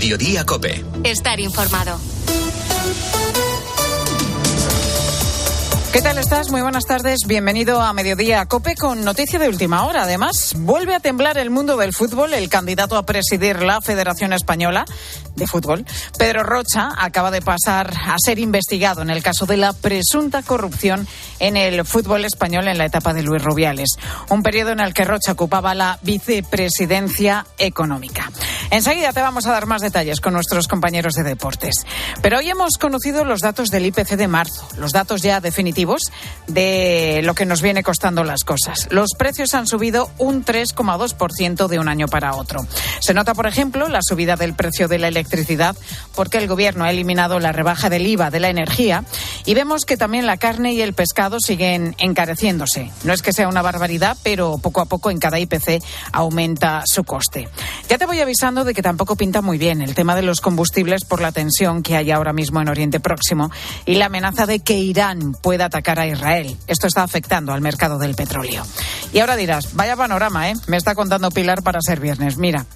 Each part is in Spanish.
Mediodía COPE. Estar informado. ¿Qué tal estás? Muy buenas tardes. Bienvenido a Mediodía COPE con noticia de última hora. Además, vuelve a temblar el mundo del fútbol. El candidato a presidir la Federación Española de Fútbol, Pedro Rocha, acaba de pasar a ser investigado en el caso de la presunta corrupción en el fútbol español en la etapa de Luis Rubiales. Un periodo en el que Rocha ocupaba la vicepresidencia económica. Enseguida te vamos a dar más detalles con nuestros compañeros de deportes. Pero hoy hemos conocido los datos del IPC de marzo, los datos ya definitivos de lo que nos viene costando las cosas. Los precios han subido un 3,2% de un año para otro. Se nota, por ejemplo, la subida del precio de la electricidad porque el Gobierno ha eliminado la rebaja del IVA de la energía y vemos que también la carne y el pescado siguen encareciéndose. No es que sea una barbaridad, pero poco a poco en cada IPC aumenta su coste. Ya te voy avisando de que tampoco pinta muy bien el tema de los combustibles por la tensión que hay ahora mismo en Oriente Próximo y la amenaza de que Irán pueda atacar a Israel. Esto está afectando al mercado del petróleo. Y ahora dirás, vaya panorama, me está contando Pilar para ser viernes. Mira,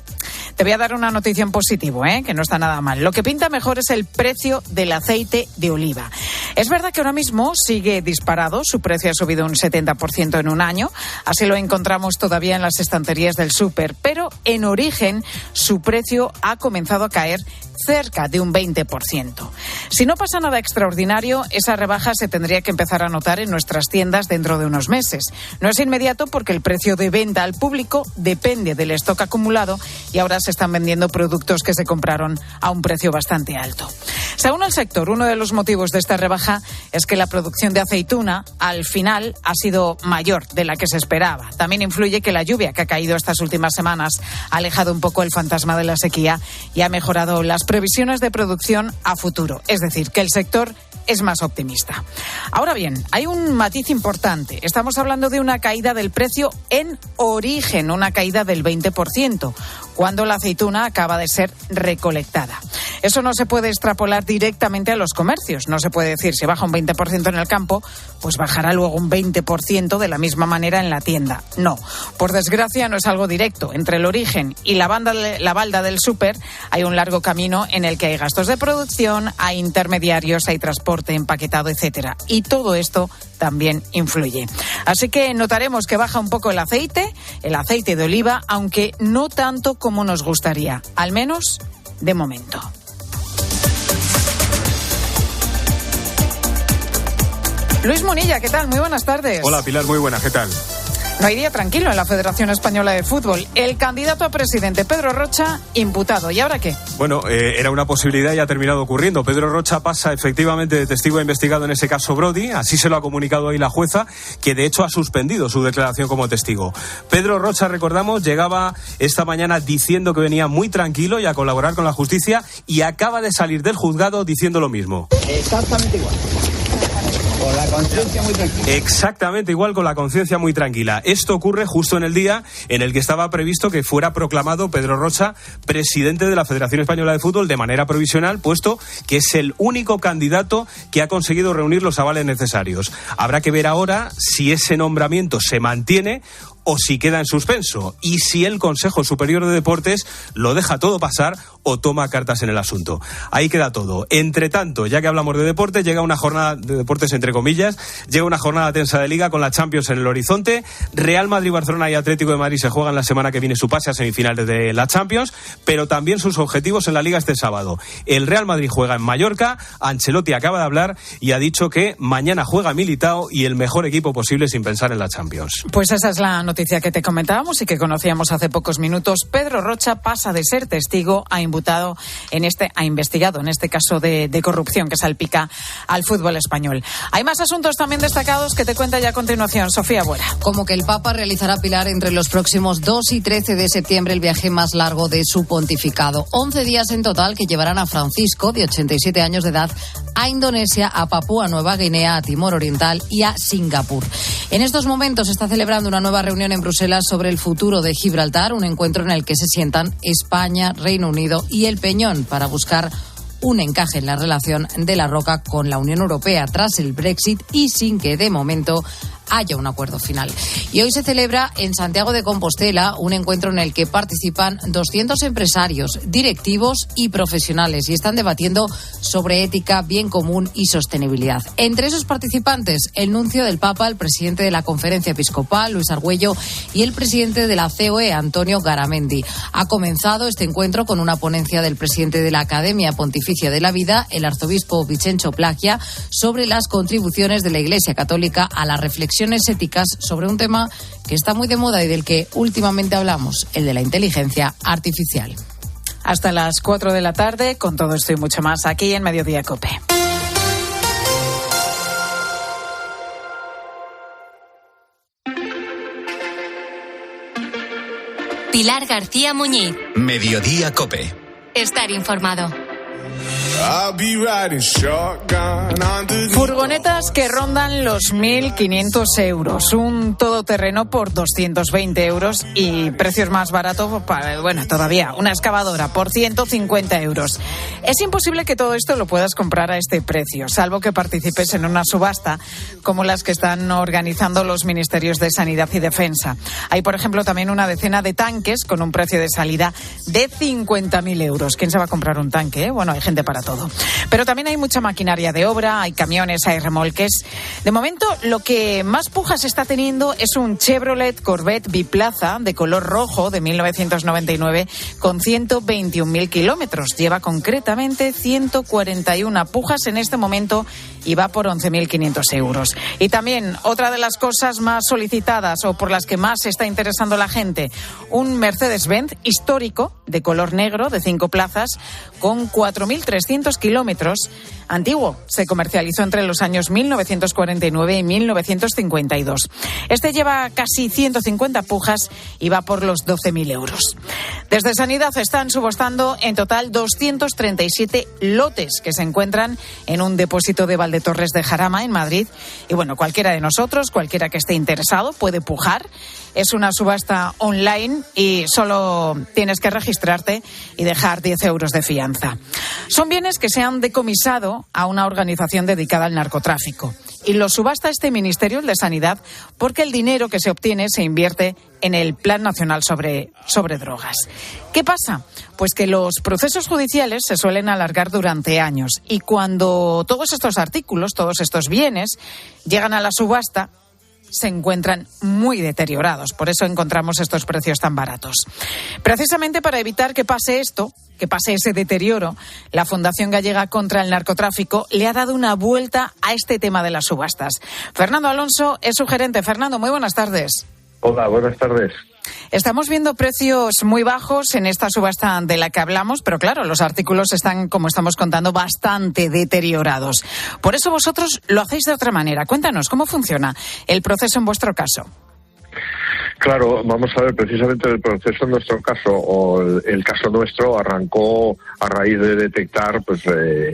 te voy a dar una noticia en positivo, que no está nada mal. Lo que pinta mejor es el precio del aceite de oliva. Es verdad que ahora mismo sigue disparado, su precio ha subido un 70% en un año, así lo encontramos todavía en las estanterías del súper, pero en origen su precio ha comenzado a caer cerca de un 20%. Si no pasa nada extraordinario, esa rebaja se tendría que empezar a notar en nuestras tiendas dentro de unos meses. No es inmediato porque el precio de venta al público depende del stock acumulado y ahora se están vendiendo productos que se compraron a un precio bastante alto. Según el sector, uno de los motivos de esta rebaja es que la producción de aceituna al final ha sido mayor de la que se esperaba. También influye que la lluvia que ha caído estas últimas semanas ha alejado un poco el fantasma de la sequía y ha mejorado las previsiones de producción a futuro. Es decir, que el sector es más optimista. Ahora bien, hay un matiz importante. Estamos hablando de una caída del precio en origen, una caída del 20%, cuando la aceituna acaba de ser recolectada. Eso no se puede extrapolar directamente a los comercios. No se puede decir, si baja un 20% en el campo, pues bajará luego un 20% de la misma manera en la tienda. No, por desgracia no es algo directo. Entre el origen y la balda del súper hay un largo camino en el que hay gastos de producción, hay intermediarios, hay transporte, empaquetado, etcétera. Y todo esto también influye. Así que notaremos que baja un poco el aceite de oliva, aunque no tanto como nos gustaría, al menos de momento. Luis Munilla, ¿qué tal? Muy buenas tardes. Hola Pilar, muy buenas, ¿qué tal? No hay día tranquilo en la Federación Española de Fútbol. El candidato a presidente, Pedro Rocha, imputado. ¿Y ahora qué? Bueno, era una posibilidad y ha terminado ocurriendo. Pedro Rocha pasa efectivamente de testigo investigado en ese caso Brody. Así se lo ha comunicado hoy la jueza, que de hecho ha suspendido su declaración como testigo. Pedro Rocha, recordamos, llegaba esta mañana diciendo que venía muy tranquilo y a colaborar con la justicia y acaba de salir del juzgado diciendo lo mismo. Exactamente igual. Con la conciencia muy tranquila. Exactamente igual, con la conciencia muy tranquila. Esto ocurre justo en el día en el que estaba previsto que fuera proclamado Pedro Rocha presidente de la Federación Española de Fútbol de manera provisional, puesto que es el único candidato que ha conseguido reunir los avales necesarios. Habrá que ver ahora si ese nombramiento se mantiene o si queda en suspenso, y si el Consejo Superior de Deportes lo deja todo pasar o toma cartas en el asunto. Ahí queda todo. Entre tanto, ya que hablamos de deporte, llega una jornada de deportes entre comillas, llega una jornada tensa de Liga con la Champions en el horizonte. Real Madrid, Barcelona y Atlético de Madrid se juegan la semana que viene su pase a semifinales de la Champions, pero también sus objetivos en la Liga este sábado. El Real Madrid juega en Mallorca, Ancelotti acaba de hablar y ha dicho que mañana juega Militao y el mejor equipo posible sin pensar en la Champions. Pues esa es la noticia que te comentábamos y que conocíamos hace pocos minutos. Pedro Rocha pasa de ser testigo a investigado en este caso de corrupción que salpica al fútbol español. Hay más asuntos también destacados que te cuenta ya a continuación Sofía Buera. Como que el Papa realizará, Pilar, entre los próximos 2 y 13 de septiembre el viaje más largo de su pontificado. 11 días en total que llevarán a Francisco, de 87 años de edad, a Indonesia, a Papúa Nueva Guinea, a Timor Oriental y a Singapur. En estos momentos se está celebrando una nueva reunión en Bruselas sobre el futuro de Gibraltar, un encuentro en el que se sientan España, Reino Unido y el Peñón para buscar un encaje en la relación de La Roca con la Unión Europea tras el Brexit y sin que de momento haya un acuerdo final. Y hoy se celebra en Santiago de Compostela un encuentro en el que participan 200 empresarios, directivos y profesionales y están debatiendo sobre ética, bien común y sostenibilidad. Entre esos participantes, el nuncio del Papa, el presidente de la Conferencia Episcopal, Luis Argüello, y el presidente de la COE, Antonio Garamendi. Ha comenzado este encuentro con una ponencia del presidente de la Academia Pontificia de la Vida, el arzobispo Vicenzo Plagia, sobre las contribuciones de la Iglesia Católica a las reflexiones éticas sobre un tema que está muy de moda y del que últimamente hablamos, el de la inteligencia artificial. Hasta las 4 de la tarde, con todo esto y mucho más, aquí en Mediodía COPE. Pilar García Muñiz. Mediodía COPE. Estar informado. Furgonetas que rondan los 1.500 euros, un todoterreno por 220 euros y precios más baratos para, todavía, una excavadora por 150 euros. Es imposible que todo esto lo puedas comprar a este precio, salvo que participes en una subasta como las que están organizando los ministerios de Sanidad y Defensa. Hay, por ejemplo, también una decena de tanques con un precio de salida de 50.000 euros. ¿Quién se va a comprar un tanque? Bueno, hay gente para todo. Pero también hay mucha maquinaria de obra, hay camiones, hay remolques. De momento, lo que más pujas está teniendo es un Chevrolet Corvette biplaza de color rojo de 1999 con 121.000 kilómetros. Lleva concretamente 141 pujas en este momento y va por 11.500 euros. Y también otra de las cosas más solicitadas o por las que más se está interesando la gente, un Mercedes-Benz histórico de color negro de 5 plazas con 4.300 kilómetros. Antiguo, se comercializó entre los años 1949 y 1952. Este lleva casi 150 pujas y va por los 12.000 euros. Desde Sanidad están subastando en total 237 lotes que se encuentran en un depósito de Valdetorres de Jarama, en Madrid. Y cualquiera de nosotros, cualquiera que esté interesado, puede pujar. Es una subasta online y solo tienes que registrarte y dejar 10 euros de fianza. Son bienes que se han decomisado a una organización dedicada al narcotráfico. Y lo subasta este Ministerio de Sanidad porque el dinero que se obtiene se invierte en el Plan Nacional sobre Drogas. ¿Qué pasa? Pues que los procesos judiciales se suelen alargar durante años y cuando todos estos artículos, todos estos bienes llegan a la subasta, se encuentran muy deteriorados. Por eso encontramos estos precios tan baratos. Precisamente para evitar que pase esto, que pase ese deterioro, la Fundación Gallega contra el Narcotráfico le ha dado una vuelta a este tema de las subastas. Fernando Alonso es su gerente. Fernando, muy buenas tardes. Hola, buenas tardes. Estamos viendo precios muy bajos en esta subasta de la que hablamos, pero claro, los artículos están, como estamos contando, bastante deteriorados. Por eso vosotros lo hacéis de otra manera. Cuéntanos, ¿cómo funciona el proceso en vuestro caso? Claro, vamos a ver, precisamente el proceso en nuestro caso, o el caso nuestro, arrancó a raíz de detectar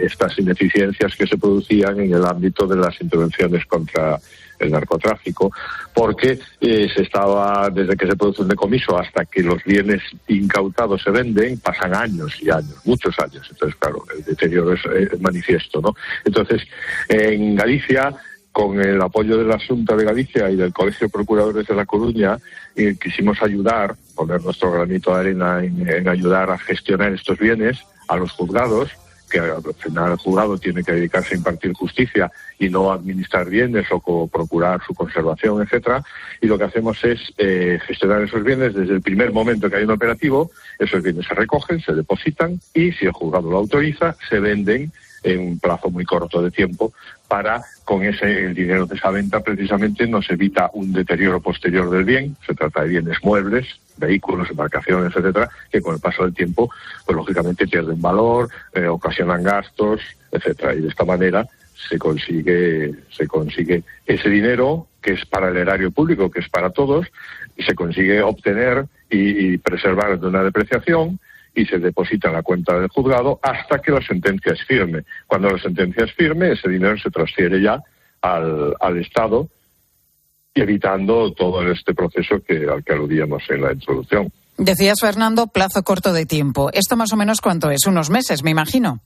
estas ineficiencias que se producían en el ámbito de las intervenciones contra el narcotráfico, porque desde que se produce un decomiso hasta que los bienes incautados se venden, pasan años y años, muchos años. Entonces, claro, el deterioro es manifiesto, ¿no? Entonces, en Galicia, con el apoyo de la Xunta de Galicia y del Colegio de Procuradores de La Coruña, quisimos ayudar, poner nuestro granito de arena en ayudar a gestionar estos bienes a los juzgados, que al final el juzgado tiene que dedicarse a impartir justicia y no a administrar bienes o procurar su conservación, etcétera. Y lo que hacemos es gestionar esos bienes desde el primer momento que hay un operativo. Esos bienes se recogen, se depositan y, si el juzgado lo autoriza, se venden en un plazo muy corto de tiempo para, con el dinero de esa venta, precisamente nos evita un deterioro posterior del bien. Se trata de bienes muebles, vehículos, embarcaciones, etcétera, que con el paso del tiempo, pues lógicamente pierden valor, ocasionan gastos, etcétera. Y de esta manera se consigue ese dinero que es para el erario público, que es para todos, y se consigue obtener y preservar de una depreciación, y se deposita en la cuenta del juzgado hasta que la sentencia es firme. Cuando la sentencia es firme, ese dinero se transfiere ya al Estado, evitando todo este proceso al que aludíamos en la introducción. Decías, Fernando, plazo corto de tiempo. ¿Esto más o menos cuánto es? Unos meses, me imagino.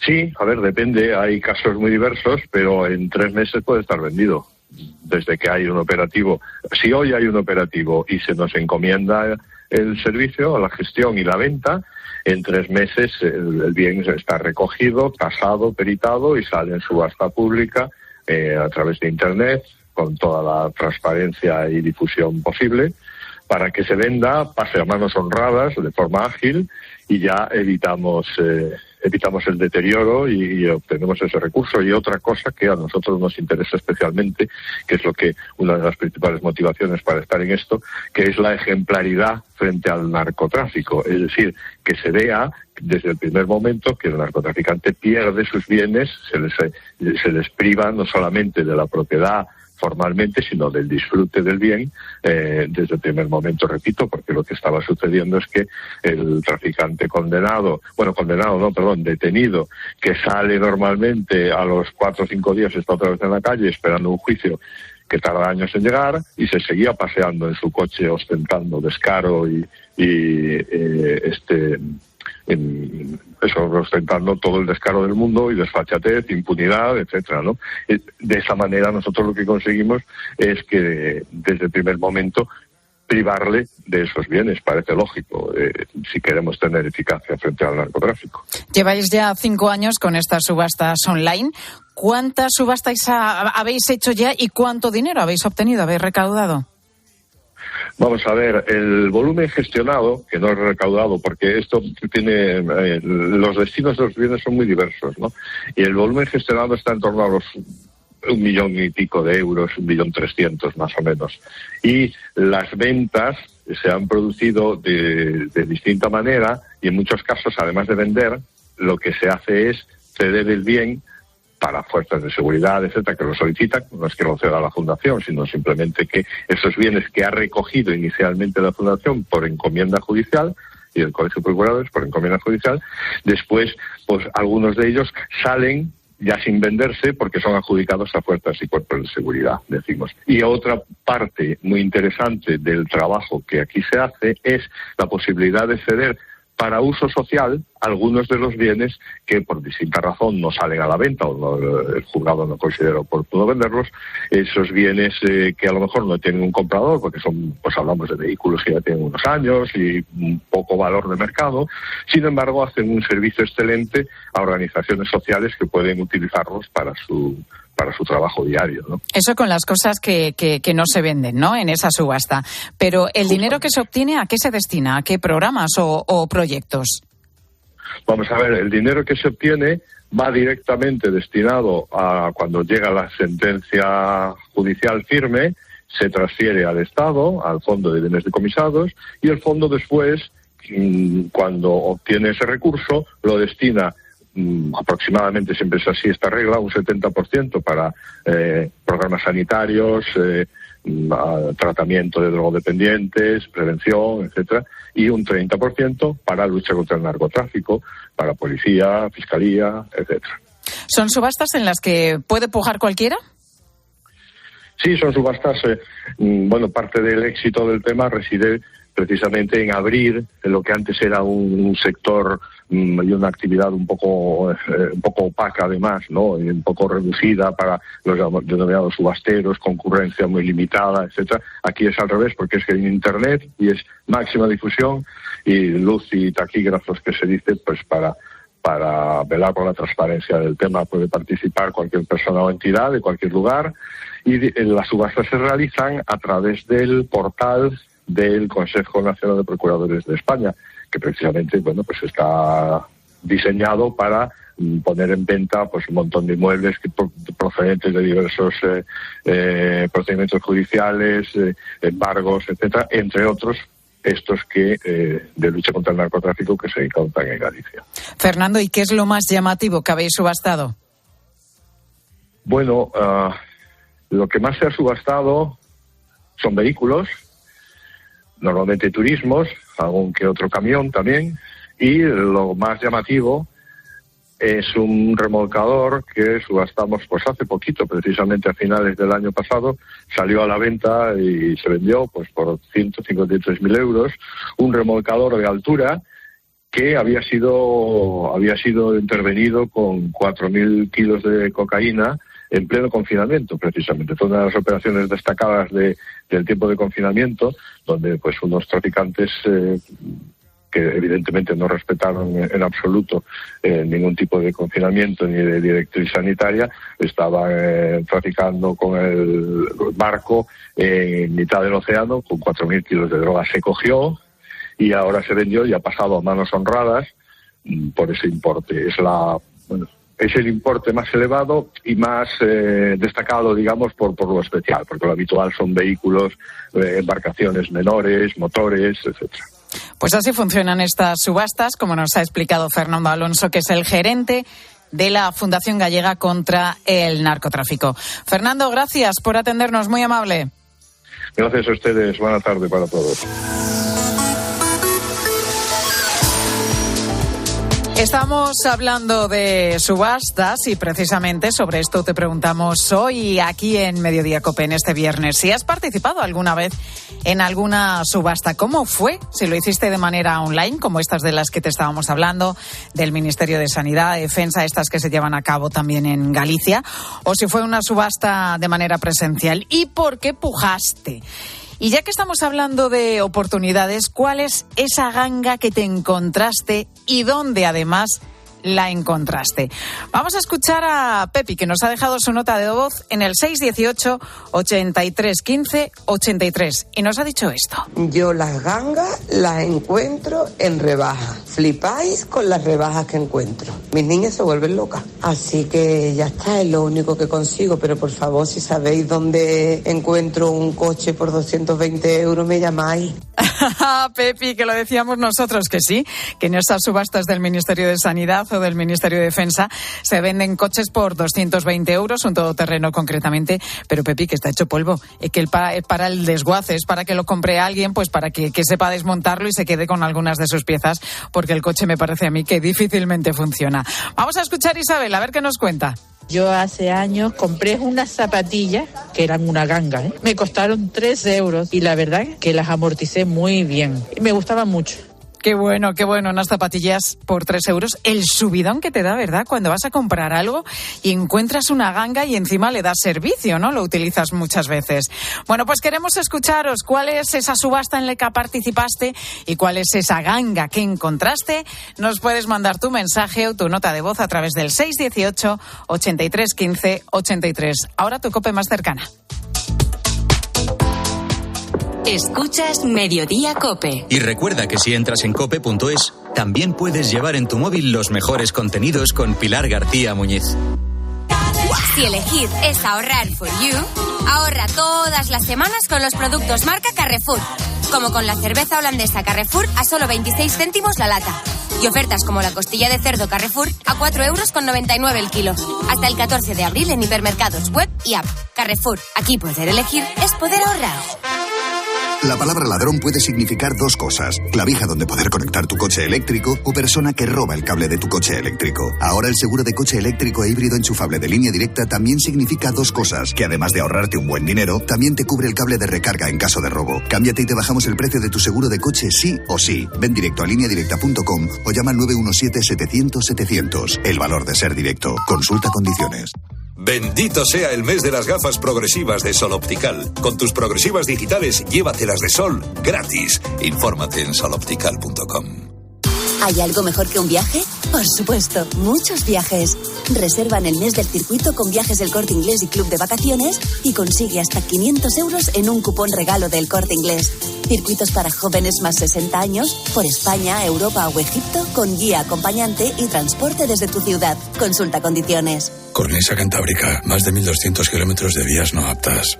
Sí, a ver, depende. Hay casos muy diversos, pero en 3 meses puede estar vendido. desde que hay un operativo, si hoy hay un operativo y se nos encomienda el servicio, la gestión y la venta, en 3 meses el bien está recogido, tasado, peritado y sale en subasta pública a través de Internet, con toda la transparencia y difusión posible, para que se venda, pase a manos honradas de forma ágil y ya evitamos el deterioro y obtenemos ese recurso. Y otra cosa que a nosotros nos interesa especialmente, que es una de las principales motivaciones para estar en esto, que es la ejemplaridad frente al narcotráfico. Es decir, que se vea desde el primer momento que el narcotraficante pierde sus bienes, se les priva no solamente de la propiedad formalmente, sino del disfrute del bien desde el primer momento, repito, porque lo que estaba sucediendo es que el traficante detenido, que sale normalmente a los 4 o 5 días, está otra vez en la calle esperando un juicio que tarda años en llegar, y se seguía paseando en su coche ostentando descaro ostentando todo el descaro del mundo y desfachatez, impunidad, etcétera, ¿no? De esa manera nosotros lo que conseguimos es que desde el primer momento privarle de esos bienes, parece lógico, si queremos tener eficacia frente al narcotráfico. Lleváis ya 5 años con estas subastas online. ¿Cuántas subastas habéis hecho ya y cuánto dinero habéis obtenido, habéis recaudado? Vamos a ver, el volumen gestionado, que no es recaudado, porque esto tiene, los destinos de los bienes son muy diversos, ¿no? Y el volumen gestionado está en torno a los 1 millón y pico de euros, 1.300.000 más o menos. Y las ventas se han producido de distinta manera, y en muchos casos, además de vender, lo que se hace es ceder el bien para fuerzas de seguridad, etcétera, que lo solicitan. No es que lo ceda la Fundación, sino simplemente que esos bienes que ha recogido inicialmente la Fundación por encomienda judicial, y el Colegio de Procuradores por encomienda judicial, después, pues algunos de ellos salen ya sin venderse porque son adjudicados a fuerzas y cuerpos de seguridad, decimos. Y otra parte muy interesante del trabajo que aquí se hace es la posibilidad de ceder para uso social algunos de los bienes que por distinta razón no salen a la venta o no, el juzgado no considera oportuno venderlos, esos bienes que a lo mejor no tienen un comprador porque son, pues hablamos de vehículos que ya tienen unos años y un poco valor de mercado, sin embargo hacen un servicio excelente a organizaciones sociales que pueden utilizarlos para su trabajo diario, ¿no? Eso con las cosas que no se venden, ¿no?, en esa subasta. Pero el dinero que se obtiene, ¿a qué se destina? ¿A qué programas o proyectos? Vamos a ver, el dinero que se obtiene va directamente destinado a cuando llega la sentencia judicial firme, se transfiere al Estado, al Fondo de Bienes Decomisados, y el Fondo después, cuando obtiene ese recurso, lo destina aproximadamente, siempre es así esta regla, un 70% para programas sanitarios, tratamiento de drogodependientes, prevención, etcétera, y un 30% para lucha contra el narcotráfico, para policía, fiscalía, etcétera. ¿Son subastas en las que puede pujar cualquiera? Sí, son subastas. Parte del éxito del tema reside precisamente en abrir lo que antes era un sector y una actividad un poco opaca además, ¿no?, y un poco reducida para los denominados subasteros, concurrencia muy limitada, etcétera. Aquí es al revés, porque es que en Internet y es máxima difusión y luz y taquígrafos que se dice, pues para velar por la transparencia del tema puede participar cualquier persona o entidad de cualquier lugar, y las subastas se realizan a través del portal del Consejo Nacional de Procuradores de España, que precisamente, pues está diseñado para poner en venta pues un montón de inmuebles procedentes de diversos procedimientos judiciales, embargos, etcétera, entre otros estos que de lucha contra el narcotráfico que se incautan en Galicia. Fernando, ¿y qué es lo más llamativo que habéis subastado? Bueno, lo que más se ha subastado son vehículos, normalmente turismos, algún que otro camión también, y lo más llamativo es un remolcador que subastamos pues hace poquito, precisamente a finales del año pasado, salió a la venta y se vendió pues por 153.000 euros, un remolcador de altura que había sido intervenido con 4.000 kilos de cocaína en pleno confinamiento, precisamente. Fue una de las operaciones destacadas del tiempo de confinamiento, donde pues unos traficantes que evidentemente no respetaron en absoluto ningún tipo de confinamiento ni de directriz sanitaria, estaban traficando con el barco en mitad del océano con 4.000 kilos de droga. Se cogió y ahora se vendió y ha pasado a manos honradas por ese importe. Es el importe más elevado y más destacado, digamos, por lo especial, porque lo habitual son vehículos, embarcaciones menores, motores, etcétera. Pues así funcionan estas subastas, como nos ha explicado Fernando Alonso, que es el gerente de la Fundación Gallega contra el Narcotráfico. Fernando, gracias por atendernos, muy amable. Gracias a ustedes, buena tarde para todos. Estamos hablando de subastas y precisamente sobre esto te preguntamos hoy aquí en Mediodía COPE en este viernes. Si has participado alguna vez en alguna subasta, ¿cómo fue? Si lo hiciste de manera online, como estas de las que te estábamos hablando, del Ministerio de Sanidad, Defensa, estas que se llevan a cabo también en Galicia, o si fue una subasta de manera presencial. ¿Y por qué pujaste? Y ya que estamos hablando de oportunidades, ¿cuál es esa ganga que te encontraste y dónde además la encontraste? Vamos a escuchar a Pepi, que nos ha dejado su nota de voz en el 618 83 15 83 y nos ha dicho esto. Yo las gangas las encuentro en rebajas. Flipáis con las rebajas que encuentro. Mis niñas se vuelven locas. Así que ya está, es lo único que consigo. Pero por favor, si sabéis dónde encuentro un coche por 220 euros, me llamáis. Pepi, que lo decíamos nosotros que sí, que en estas subastas del Ministerio de Sanidad o del Ministerio de Defensa se venden coches por 220 euros, un todoterreno concretamente, pero Pepi, que está hecho polvo, es que para el desguace, es para que lo compre alguien, pues para que sepa desmontarlo y se quede con algunas de sus piezas, porque el coche me parece a mí que difícilmente funciona. Vamos a escuchar a Isabel, a ver qué nos cuenta. Yo hace años compré unas zapatillas que eran una ganga, ¿eh? Me costaron 3 euros y la verdad que las amorticé muy bien. Y me gustaban mucho. Qué bueno, unas zapatillas por 3 euros. El subidón que te da, ¿verdad? Cuando vas a comprar algo y encuentras una ganga y encima le das servicio, ¿no? Lo utilizas muchas veces. Bueno, pues queremos escucharos cuál es esa subasta en la que participaste y cuál es esa ganga que encontraste. Nos puedes mandar tu mensaje o tu nota de voz a través del 618 83 15 83. Ahora tu COPE más cercana. Escuchas Mediodía COPE. Y recuerda que si entras en cope.es, también puedes llevar en tu móvil los mejores contenidos con Pilar García Muñiz. Si elegir es ahorrar for you, ahorra todas las semanas con los productos marca Carrefour. Como con la cerveza holandesa Carrefour a solo 26 céntimos la lata. Y ofertas como la costilla de cerdo Carrefour a 4,99 € el kilo. Hasta el 14 de abril en hipermercados, web y app. Carrefour, aquí poder elegir es poder ahorrar. La palabra ladrón puede significar dos cosas: clavija donde poder conectar tu coche eléctrico o persona que roba el cable de tu coche eléctrico. Ahora el seguro de coche eléctrico e híbrido enchufable de Línea Directa también significa dos cosas, que además de ahorrarte un buen dinero, también te cubre el cable de recarga en caso de robo. Cámbiate y te bajamos el precio de tu seguro de coche sí o sí. Ven directo a lineadirecta.com o llama al 917-700-700. El valor de ser directo. Consulta condiciones. Bendito sea el mes de las gafas progresivas de Sol Optical. Con tus progresivas digitales, llévatelas de sol gratis. Infórmate en soloptical.com. ¿Hay algo mejor que un viaje? Por supuesto, muchos viajes. Reserva en el mes del circuito con Viajes del Corte Inglés y Club de Vacaciones y consigue hasta 500 euros en un cupón regalo del Corte Inglés. Circuitos para jóvenes más 60 años, por España, Europa o Egipto, con guía acompañante y transporte desde tu ciudad. Consulta condiciones. Cornisa Cantábrica, más de 1.200 kilómetros de vías no aptas.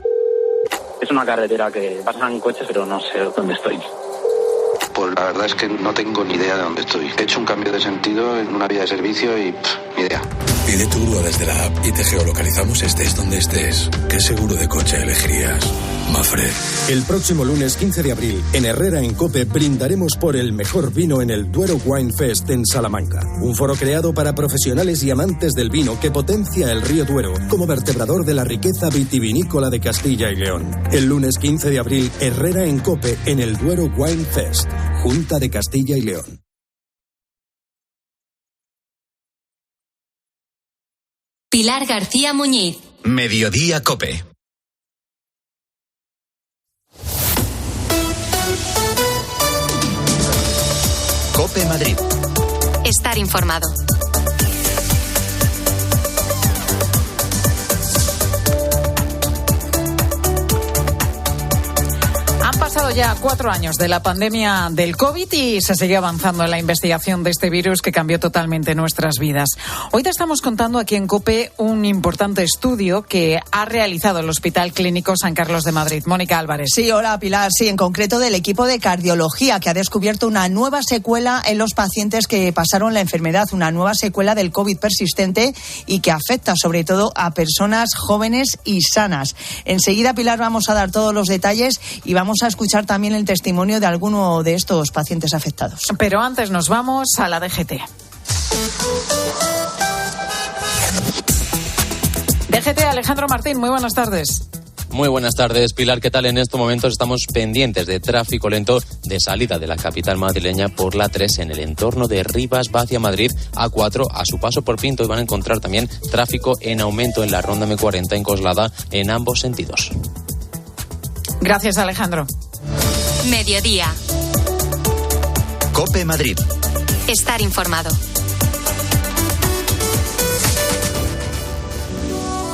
Es una carretera que pasan coches, pero no sé dónde estoy. Pues la verdad es que no tengo ni idea de dónde estoy. He hecho un cambio de sentido en una vía de servicio y ni idea. Pide tu grúa desde la app y te geolocalizamos estés donde estés. ¿Qué seguro de coche elegirías? Mafre. El próximo lunes 15 de abril, en Herrera en COPE, brindaremos por el mejor vino en el Duero Wine Fest en Salamanca. Un foro creado para profesionales y amantes del vino que potencia el río Duero como vertebrador de la riqueza vitivinícola de Castilla y León. El lunes 15 de abril, Herrera en COPE, en el Duero Wine Fest. Junta de Castilla y León. Pilar García Muñiz. Mediodía COPE. COPE Madrid. Estar informado. Han pasado ya 4 años de la pandemia del COVID y se sigue avanzando en la investigación de este virus que cambió totalmente nuestras vidas. Hoy te estamos contando aquí en COPE un importante estudio que ha realizado el Hospital Clínico San Carlos de Madrid. Mónica Álvarez. Sí, hola Pilar. Sí, en concreto del equipo de cardiología que ha descubierto una nueva secuela en los pacientes que pasaron la enfermedad, una nueva secuela del COVID persistente y que afecta sobre todo a personas jóvenes y sanas. Enseguida, Pilar, vamos a dar todos los detalles y vamos a escuchar también el testimonio de alguno de estos pacientes afectados. Pero antes nos vamos a la DGT. DGT, Alejandro Martín, muy buenas tardes. Muy buenas tardes, Pilar. ¿Qué tal? En estos momentos estamos pendientes de tráfico lento de salida de la capital madrileña por la 3 en el entorno de Rivas va hacia Madrid, A4 a su paso por Pinto, y van a encontrar también tráfico en aumento en la ronda M40 en Coslada en ambos sentidos. Gracias, Alejandro. Mediodía. COPE Madrid. Estar informado.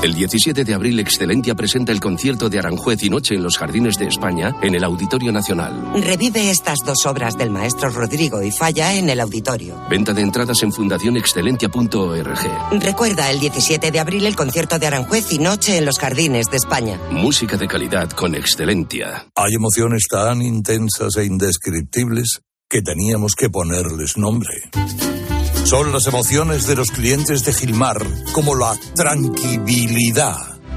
El 17 de abril, Excelentia presenta el concierto de Aranjuez y Noche en los Jardines de España, en el Auditorio Nacional. Revive estas 2 obras del maestro Rodrigo y Falla en el auditorio. Venta de entradas en fundacionexcelentia.org. Recuerda, el 17 de abril, el concierto de Aranjuez y Noche en los Jardines de España. Música de calidad con Excelentia. Hay emociones tan intensas e indescriptibles que teníamos que ponerles nombre. Son las emociones de los clientes de Gilmar, como la tranquilidad.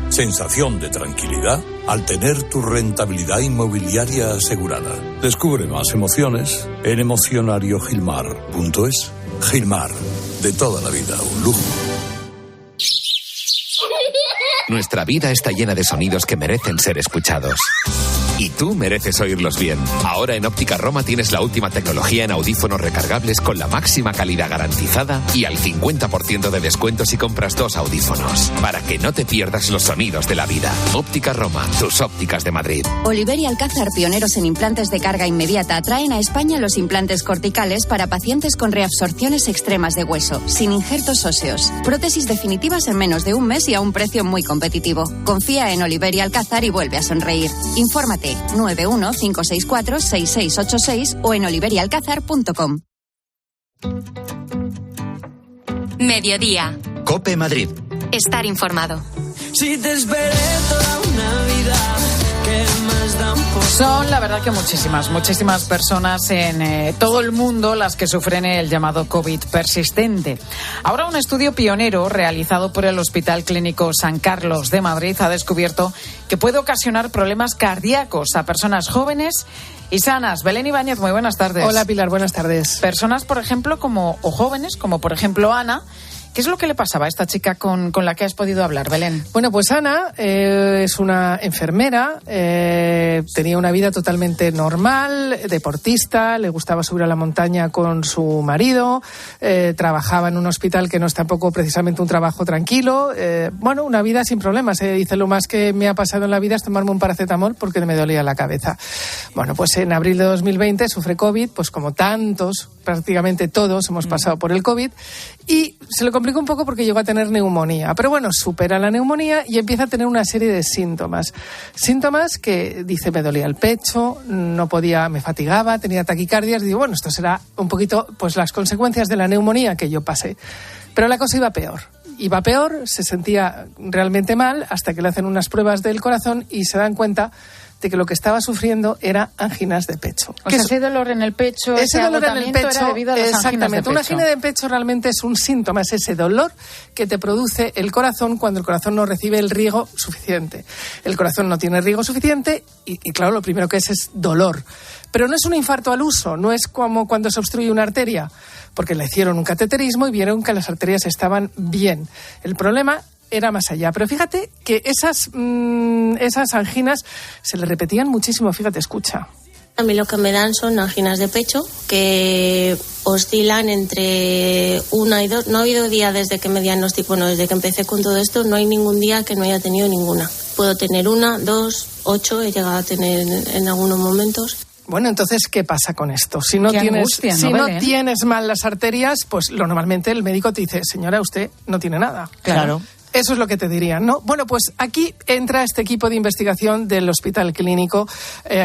Sensación de tranquilidad al tener tu rentabilidad inmobiliaria asegurada. Descubre más emociones en emocionariogilmar.es. Gilmar, de toda la vida, un lujo. Nuestra vida está llena de sonidos que merecen ser escuchados. Y tú mereces oírlos bien. Ahora en Óptica Roma tienes la última tecnología en audífonos recargables con la máxima calidad garantizada y al 50% de descuento si compras 2 audífonos. Para que no te pierdas los sonidos de la vida. Óptica Roma, tus ópticas de Madrid. Oliver y Alcázar, pioneros en implantes de carga inmediata, traen a España los implantes corticales para pacientes con reabsorciones extremas de hueso, sin injertos óseos. Prótesis definitivas en menos de un mes y a un precio muy competitivo. Confía en Oliver y Alcázar y vuelve a sonreír. Infórmate 915646686 o en oliverialcázar.com. Mediodía. COPE Madrid. Estar informado. Si te esperé toda una vida, ¿qué más da un poco? Son, la verdad, que muchísimas personas en todo el mundo las que sufren el llamado COVID persistente. Ahora, un estudio pionero realizado por el Hospital Clínico San Carlos de Madrid ha descubierto que puede ocasionar problemas cardíacos a personas jóvenes y sanas. Belén Ibáñez, muy buenas tardes. Hola, Pilar, buenas tardes. Personas, por ejemplo, o jóvenes, como por ejemplo Ana. ¿Qué es lo que le pasaba a esta chica con la que has podido hablar, Belén? Bueno, pues Ana es una enfermera, tenía una vida totalmente normal, deportista, le gustaba subir a la montaña con su marido, trabajaba en un hospital que no es tampoco precisamente un trabajo tranquilo, bueno, una vida sin problemas. Dice, lo más que me ha pasado en la vida es tomarme un paracetamol porque me dolía la cabeza. Bueno, pues en abril de 2020 sufre COVID, pues como tantos, prácticamente todos hemos pasado por el COVID, y se lo complicó un poco porque llegó a tener neumonía. Pero bueno, supera la neumonía y empieza a tener una serie de síntomas. Síntomas que dice, me dolía el pecho, no podía, me fatigaba, tenía taquicardias. Digo, bueno, esto será un poquito pues las consecuencias de la neumonía que yo pasé. Pero la cosa iba peor. Iba peor, se sentía realmente mal hasta que le hacen unas pruebas del corazón y se dan cuenta de que lo que estaba sufriendo era anginas de pecho. O sea, ese dolor en el pecho, ese dolor en el pecho, era debido a las anginas de pecho. Una angina de pecho realmente es un síntoma, es ese dolor que te produce el corazón cuando el corazón no recibe el riego suficiente. El corazón no tiene riego suficiente y claro, lo primero que es dolor. Pero no es un infarto al uso, no es como cuando se obstruye una arteria, porque le hicieron un cateterismo y vieron que las arterias estaban bien. El problema era más allá. Pero fíjate que esas anginas se le repetían muchísimo. Fíjate, escucha. A mí lo que me dan son anginas de pecho que oscilan entre 1 y 2. No ha habido día desde que me diagnostico, bueno, desde que empecé con todo esto, no hay ningún día que no haya tenido ninguna. Puedo tener 1, 2, 8, he llegado a tener en algunos momentos. Bueno, entonces, ¿qué pasa con esto? Si no tienes mal las arterias, pues normalmente el médico te dice, señora, usted no tiene nada. Claro. Eso es lo que te dirían, ¿no? Bueno, pues aquí entra este equipo de investigación del Hospital Clínico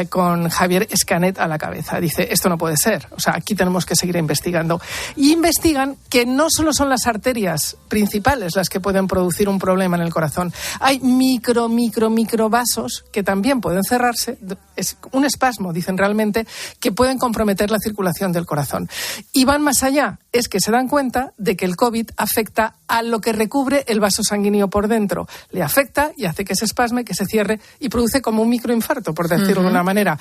con Javier Escanet a la cabeza. Dice, esto no puede ser. O sea, aquí tenemos que seguir investigando. Y investigan que no solo son las arterias principales las que pueden producir un problema en el corazón. Hay microvasos que también pueden cerrarse. Es un espasmo, dicen realmente, que pueden comprometer la circulación del corazón. Y van más allá. Es que se dan cuenta de que el COVID afecta a lo que recubre el vaso sanguíneo por dentro. Le afecta y hace que se espasme, que se cierre y produce como un microinfarto, por decirlo de una manera.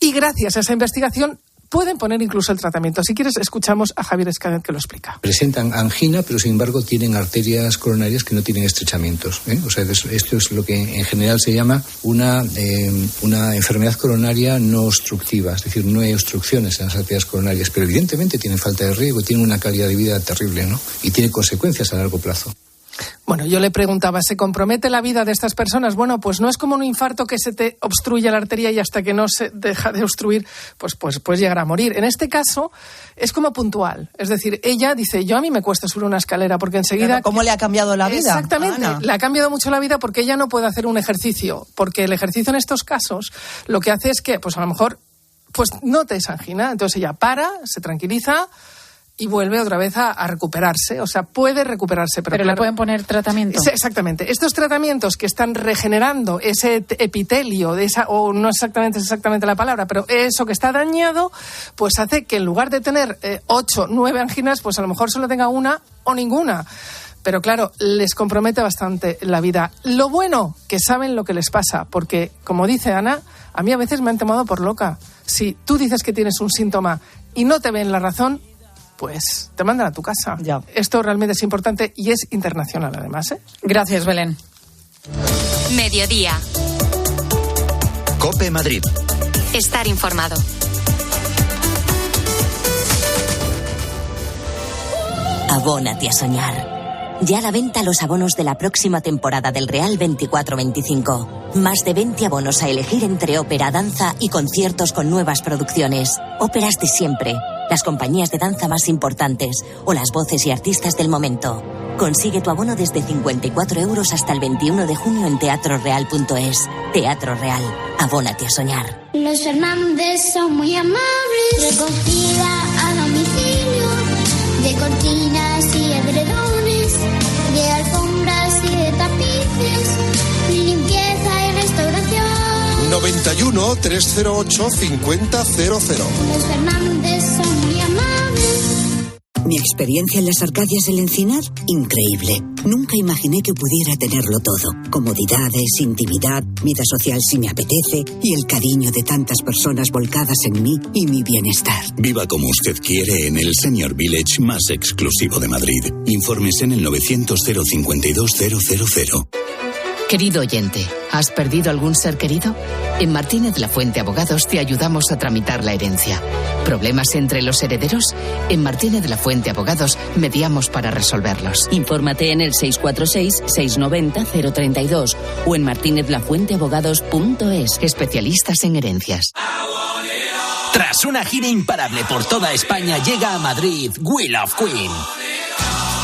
Y gracias a esa investigación pueden poner incluso el tratamiento. Si quieres, escuchamos a Javier Escanet que lo explica. Presentan angina, pero sin embargo tienen arterias coronarias que no tienen estrechamientos. O sea, esto es lo que en general se llama una enfermedad coronaria no obstructiva. Es decir, no hay obstrucciones en las arterias coronarias, pero evidentemente tienen falta de riego, tienen una calidad de vida terrible, ¿no? Y tiene consecuencias a largo plazo. Bueno, yo le preguntaba, ¿se compromete la vida de estas personas? Bueno, pues no es como un infarto que se te obstruye la arteria y hasta que no se deja de obstruir, pues puedes llegar a morir. En este caso es como puntual. Es decir, ella dice, a mí me cuesta subir una escalera porque enseguida... Claro, ¿cómo le ha cambiado la vida? Exactamente, Ana. le ha cambiado mucho la vida porque ella no puede hacer un ejercicio. Porque el ejercicio en estos casos lo que hace es que, pues a lo mejor, pues no te desangina. Entonces ella para, se tranquiliza y vuelve otra vez a recuperarse. O sea, puede recuperarse. Pero claro, le pueden poner tratamiento. Exactamente. Estos tratamientos que están regenerando ese epitelio, o no es exactamente la palabra, pero eso que está dañado, pues hace que en lugar de tener 8, 9 anginas, pues a lo mejor solo tenga una o ninguna. Pero claro, les compromete bastante la vida. Lo bueno, que saben lo que les pasa, porque, como dice Ana, a mí a veces me han tomado por loca. Si tú dices que tienes un síntoma y no te ven la razón, pues te mandan a tu casa. Ya. Esto realmente es importante y es internacional, además, ¿eh? Gracias, Belén. Mediodía. COPE Madrid. Estar informado. Abónate a soñar. Ya a la venta los abonos de la próxima temporada del Real 24-25. Más de 20 abonos a elegir entre ópera, danza y conciertos con nuevas producciones. Óperas de siempre, las compañías de danza más importantes o las voces y artistas del momento. Consigue tu abono desde 54 € hasta el 21 de junio en teatroreal.es. Teatro Real. Abónate a soñar. Los Fernández son muy amables. Recogida a domicilio de cortinas y edredones, de alfombras y de tapices, limpieza y restauración. 91 308 5000. Los Fernández son muy amables. Mi experiencia en las Arcadias del Encinar, increíble. Nunca imaginé que pudiera tenerlo todo. Comodidades, intimidad, vida social si me apetece y el cariño de tantas personas volcadas en mí y mi bienestar. Viva como usted quiere en el Senior Village más exclusivo de Madrid. Informes en el 900 052 000. Querido oyente, ¿has perdido algún ser querido? En Martínez Lafuente Abogados te ayudamos a tramitar la herencia. ¿Problemas entre los herederos? En Martínez Lafuente Abogados mediamos para resolverlos. Infórmate en el 646-690-032 o en martinezlafuenteabogados.es. Especialistas en herencias. Tras una gira imparable por toda España, llega a Madrid Will of Queen.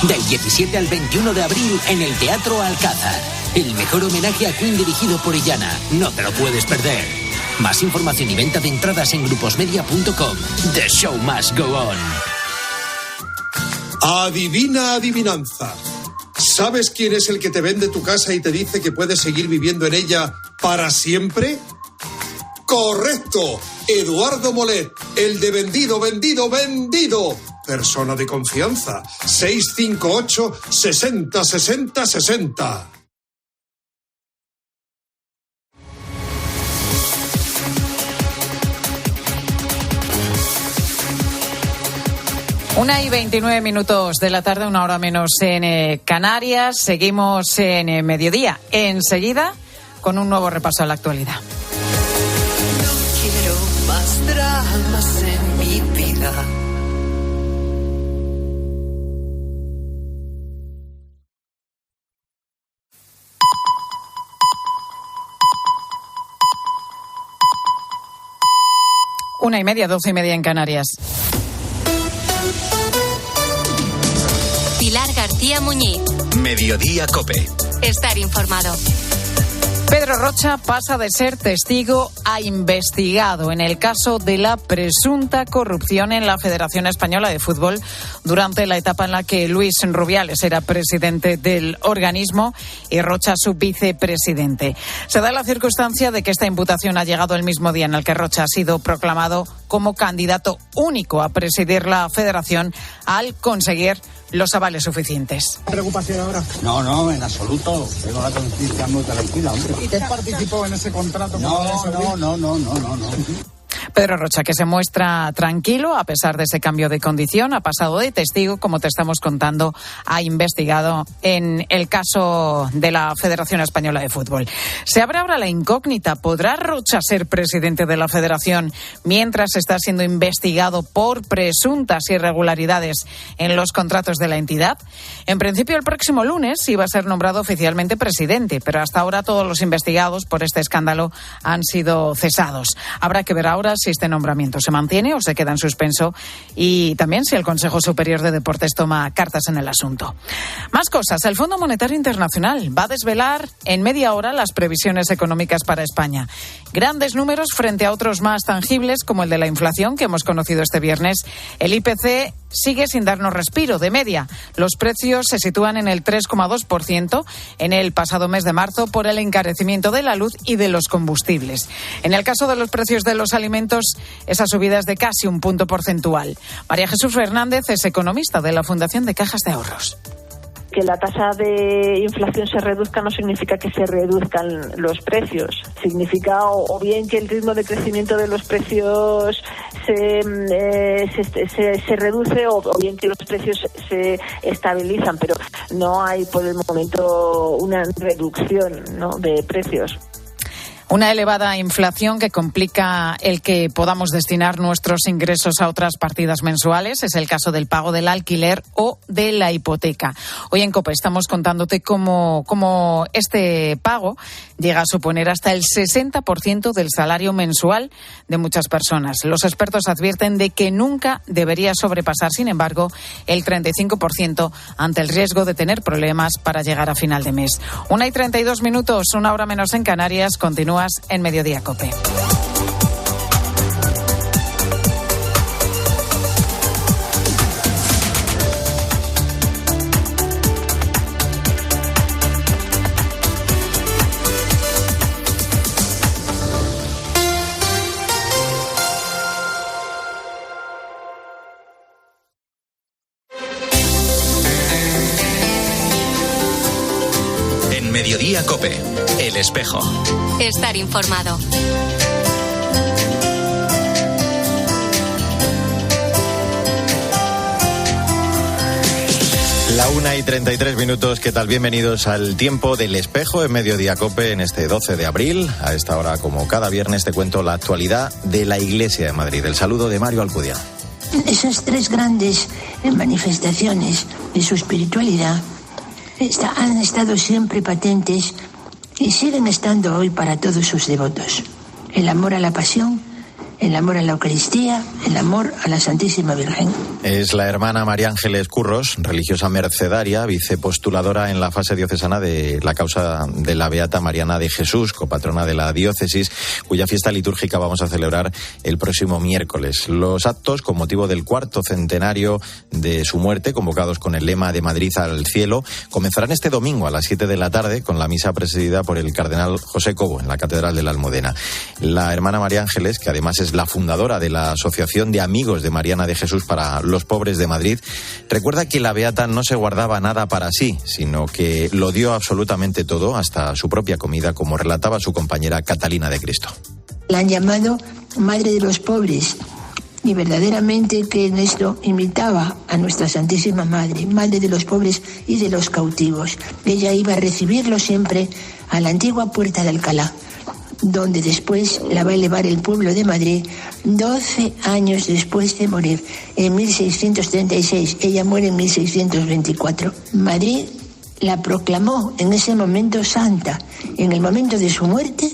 Del 17 al 21 de abril en el Teatro Alcázar. El mejor homenaje a Queen dirigido por Illana. No te lo puedes perder. Más información y venta de entradas en gruposmedia.com. The show must go on. Adivina adivinanza. ¿Sabes quién es el que te vende tu casa y te dice que puedes seguir viviendo en ella para siempre? ¡Correcto! Eduardo Molet, el de vendido. Persona de confianza. 658 60 60 60. Una y 29 minutos de la tarde, una hora menos en Canarias. Seguimos en Mediodía. Enseguida, con un nuevo repaso a la actualidad. No quiero más dramas en mi vida. Una y media, 12:30 en Canarias. Pilar García Muñiz. Mediodía COPE. Estar informado. Pedro Rocha pasa de ser testigo a investigado en el caso de la presunta corrupción en la Federación Española de Fútbol durante la etapa en la que Luis Rubiales era presidente del organismo y Rocha su vicepresidente. Se da la circunstancia de que esta imputación ha llegado el mismo día en el que Rocha ha sido proclamado como candidato único a presidir la Federación al conseguir los avales suficientes. ¿Preocupación ahora? No, en absoluto. Tengo la conciencia muy tranquila, hombre. ¿Y usted participó en ese contrato? No. Pedro Rocha, que se muestra tranquilo a pesar de ese cambio de condición, ha pasado de testigo, como te estamos contando, a investigado en el caso de la Federación Española de Fútbol. Se abre ahora la incógnita. ¿Podrá Rocha ser presidente de la Federación mientras está siendo investigado por presuntas irregularidades en los contratos de la entidad? En principio, el próximo lunes iba a ser nombrado oficialmente presidente, pero hasta ahora todos los investigados por este escándalo han sido cesados. Habrá que ver ahora si este nombramiento se mantiene o se queda en suspenso y también si el Consejo Superior de Deportes toma cartas en el asunto. Más cosas. El Fondo Monetario Internacional va a desvelar en media hora las previsiones económicas para España. Grandes números frente a otros más tangibles como el de la inflación que hemos conocido este viernes. El IPC sigue sin darnos respiro. De media, los precios se sitúan en el 3,2% en el pasado mes de marzo por el encarecimiento de la luz y de los combustibles. En el caso de los precios de los alimentos, esa subida es de casi un punto porcentual. María Jesús Fernández es economista de la Fundación de Cajas de Ahorros. Que la tasa de inflación se reduzca no significa que se reduzcan los precios. Significa o bien que el ritmo de crecimiento de los precios se reduce o bien que los precios se estabilizan, pero no hay por el momento una reducción, ¿no?, de precios. Una elevada inflación que complica el que podamos destinar nuestros ingresos a otras partidas mensuales. Es el caso del pago del alquiler o de la hipoteca. Hoy en COPE estamos contándote cómo este pago llega a suponer hasta el 60% del salario mensual de muchas personas. Los expertos advierten de que nunca debería sobrepasar, sin embargo, el 35% ante el riesgo de tener problemas para llegar a final de mes. 1:32, 1 hora menos en Canarias. Continúa en Mediodía COPE. En Mediodía COPE, El Espejo. Estar informado. La 1:33. ¿Qué tal? Bienvenidos al tiempo del Espejo en Mediodía COPE en este 12 de abril. A esta hora, como cada viernes, te cuento la actualidad de la Iglesia de Madrid. El saludo de Mario Alcudia. Esas tres grandes manifestaciones de su espiritualidad han estado siempre patentes y siguen estando hoy para todos sus devotos. El amor a la pasión, el amor a la Eucaristía, el amor a la Santísima Virgen. Es la hermana María Ángeles Curros, religiosa mercedaria, vicepostuladora en la fase diocesana de la causa de la Beata Mariana de Jesús, copatrona de la diócesis, cuya fiesta litúrgica vamos a celebrar el próximo miércoles. Los actos, con motivo del 4º centenario de su muerte, convocados con el lema de Madrid al cielo, comenzarán este domingo a las 7 de la tarde con la misa presidida por el cardenal José Cobo en la Catedral de la Almudena. La hermana María Ángeles, que además es la fundadora de la Asociación de Amigos de Mariana de Jesús para los Pobres de Madrid, recuerda que la beata no se guardaba nada para sí, sino que lo dio absolutamente todo, hasta su propia comida, como relataba su compañera Catalina de Cristo. La han llamado Madre de los Pobres y verdaderamente que en esto imitaba a nuestra Santísima Madre, Madre de los Pobres y de los cautivos. Ella iba a recibirlo siempre a la antigua Puerta de Alcalá, donde después la va a elevar el pueblo de Madrid 12 años después de morir, en 1636. Ella muere en 1624. Madrid la proclamó en ese momento santa, en el momento de su muerte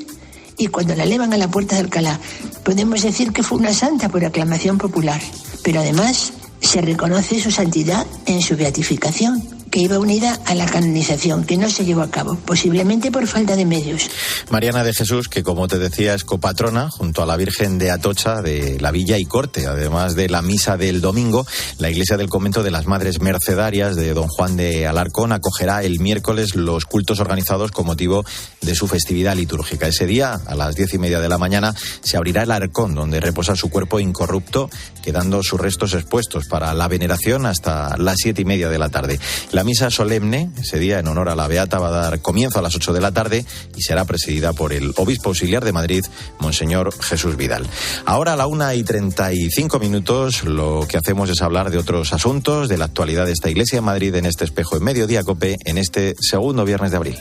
y cuando la elevan a la puerta de Alcalá. Podemos decir que fue una santa por aclamación popular, pero además se reconoce su santidad en su beatificación, que iba unida a la canonización, que no se llevó a cabo, posiblemente por falta de medios. Mariana de Jesús, que como te decía es copatrona, junto a la Virgen de Atocha de la Villa y Corte, además de la misa del domingo, la iglesia del convento de las Madres Mercedarias de Don Juan de Alarcón acogerá el miércoles los cultos organizados con motivo de su festividad litúrgica. Ese día, a las 10:30 de la mañana, se abrirá el arcón donde reposa su cuerpo incorrupto, quedando sus restos expuestos para la veneración hasta las 7:30 de la tarde. La misa solemne, ese día en honor a la Beata, va a dar comienzo a las 8 de la tarde y será presidida por el obispo auxiliar de Madrid, Monseñor Jesús Vidal. Ahora a la 1:35, lo que hacemos es hablar de otros asuntos, de la actualidad de esta iglesia en Madrid, en este espejo en Mediodía Cope, en este segundo viernes de abril.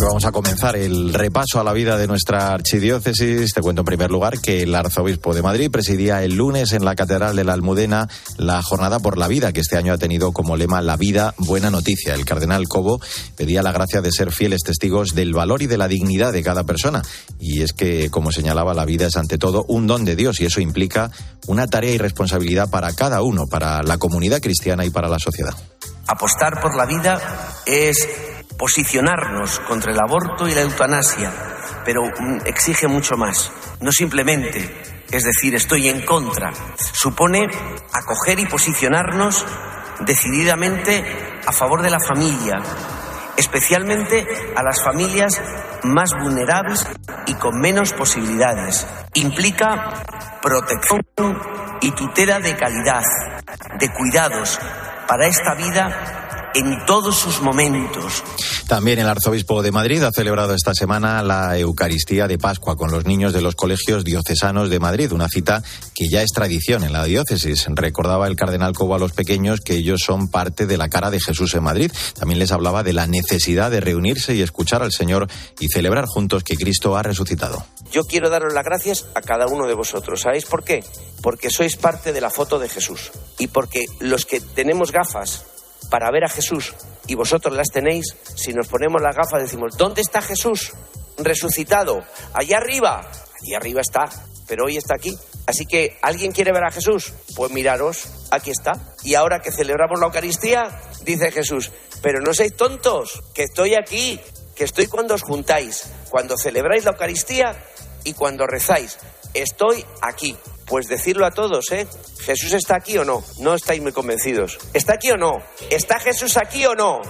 Vamos a comenzar el repaso a la vida de nuestra archidiócesis. Te cuento en primer lugar que el arzobispo de Madrid presidía el lunes en la Catedral de la Almudena la Jornada por la Vida, que este año ha tenido como lema La vida, buena noticia. El cardenal Cobo pedía la gracia de ser fieles testigos del valor y de la dignidad de cada persona. Y es que, como señalaba, la vida es ante todo un don de Dios y eso implica una tarea y responsabilidad para cada uno, para la comunidad cristiana y para la sociedad. Apostar por la vida es posicionarnos contra el aborto y la eutanasia, pero exige mucho más. No simplemente, es decir, estoy en contra. Supone acoger y posicionarnos decididamente a favor de la familia, especialmente a las familias más vulnerables y con menos posibilidades. Implica protección y tutela de calidad, de cuidados para esta vida en todos sus momentos. También el arzobispo de Madrid ha celebrado esta semana la Eucaristía de Pascua con los niños de los colegios diocesanos de Madrid, una cita que ya es tradición en la diócesis. Recordaba el cardenal Cobo a los pequeños que ellos son parte de la cara de Jesús en Madrid. También les hablaba de la necesidad de reunirse y escuchar al Señor y celebrar juntos que Cristo ha resucitado. Yo quiero daros las gracias a cada uno de vosotros. ¿Sabéis por qué? Porque sois parte de la foto de Jesús y porque los que tenemos gafas para ver a Jesús, y vosotros las tenéis, si nos ponemos las gafas decimos, ¿dónde está Jesús? Resucitado, allá arriba. Allí arriba está, pero hoy está aquí. Así que, ¿alguien quiere ver a Jesús? Pues miraros, aquí está. Y ahora que celebramos la Eucaristía, dice Jesús, pero no seáis tontos, que estoy aquí, que estoy cuando os juntáis, cuando celebráis la Eucaristía y cuando rezáis. Estoy aquí. Pues decirlo a todos, ¿eh? ¿Jesús está aquí o no? No estáis muy convencidos. ¿Está aquí o no? ¿Está Jesús aquí o no?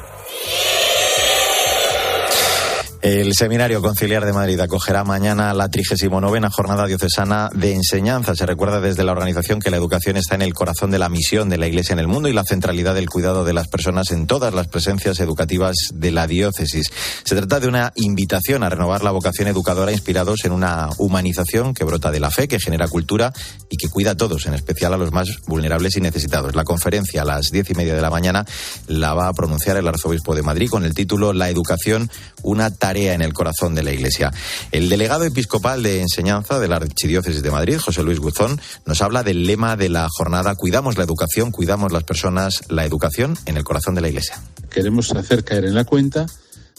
El Seminario Conciliar de Madrid acogerá mañana la 39ª Jornada Diocesana de Enseñanza. Se recuerda desde la organización que la educación está en el corazón de la misión de la Iglesia en el mundo y la centralidad del cuidado de las personas en todas las presencias educativas de la diócesis. Se trata de una invitación a renovar la vocación educadora inspirados en una humanización que brota de la fe, que genera cultura y que cuida a todos, en especial a los más vulnerables y necesitados. La conferencia a las 10:30 de la mañana la va a pronunciar el arzobispo de Madrid con el título La educación, una tarea en el corazón de la Iglesia. El delegado episcopal de enseñanza de la Archidiócesis de Madrid, José Luis Guzón, nos habla del lema de la jornada: cuidamos la educación, cuidamos las personas, la educación en el corazón de la Iglesia. Queremos hacer caer en la cuenta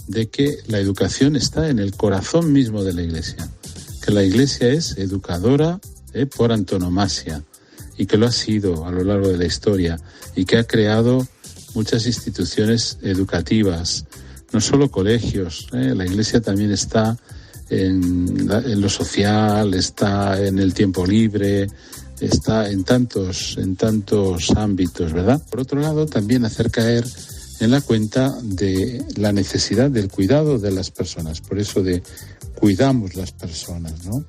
de que la educación está en el corazón mismo de la Iglesia, que la Iglesia es educadora por antonomasia y que lo ha sido a lo largo de la historia y que ha creado muchas instituciones educativas, no solo colegios. La Iglesia también está en lo social, está en el tiempo libre, está en tantos ámbitos, ¿verdad? Por otro lado, también hacer caer en la cuenta de la necesidad del cuidado de las personas. Por eso de cuidamos las personas, ¿no?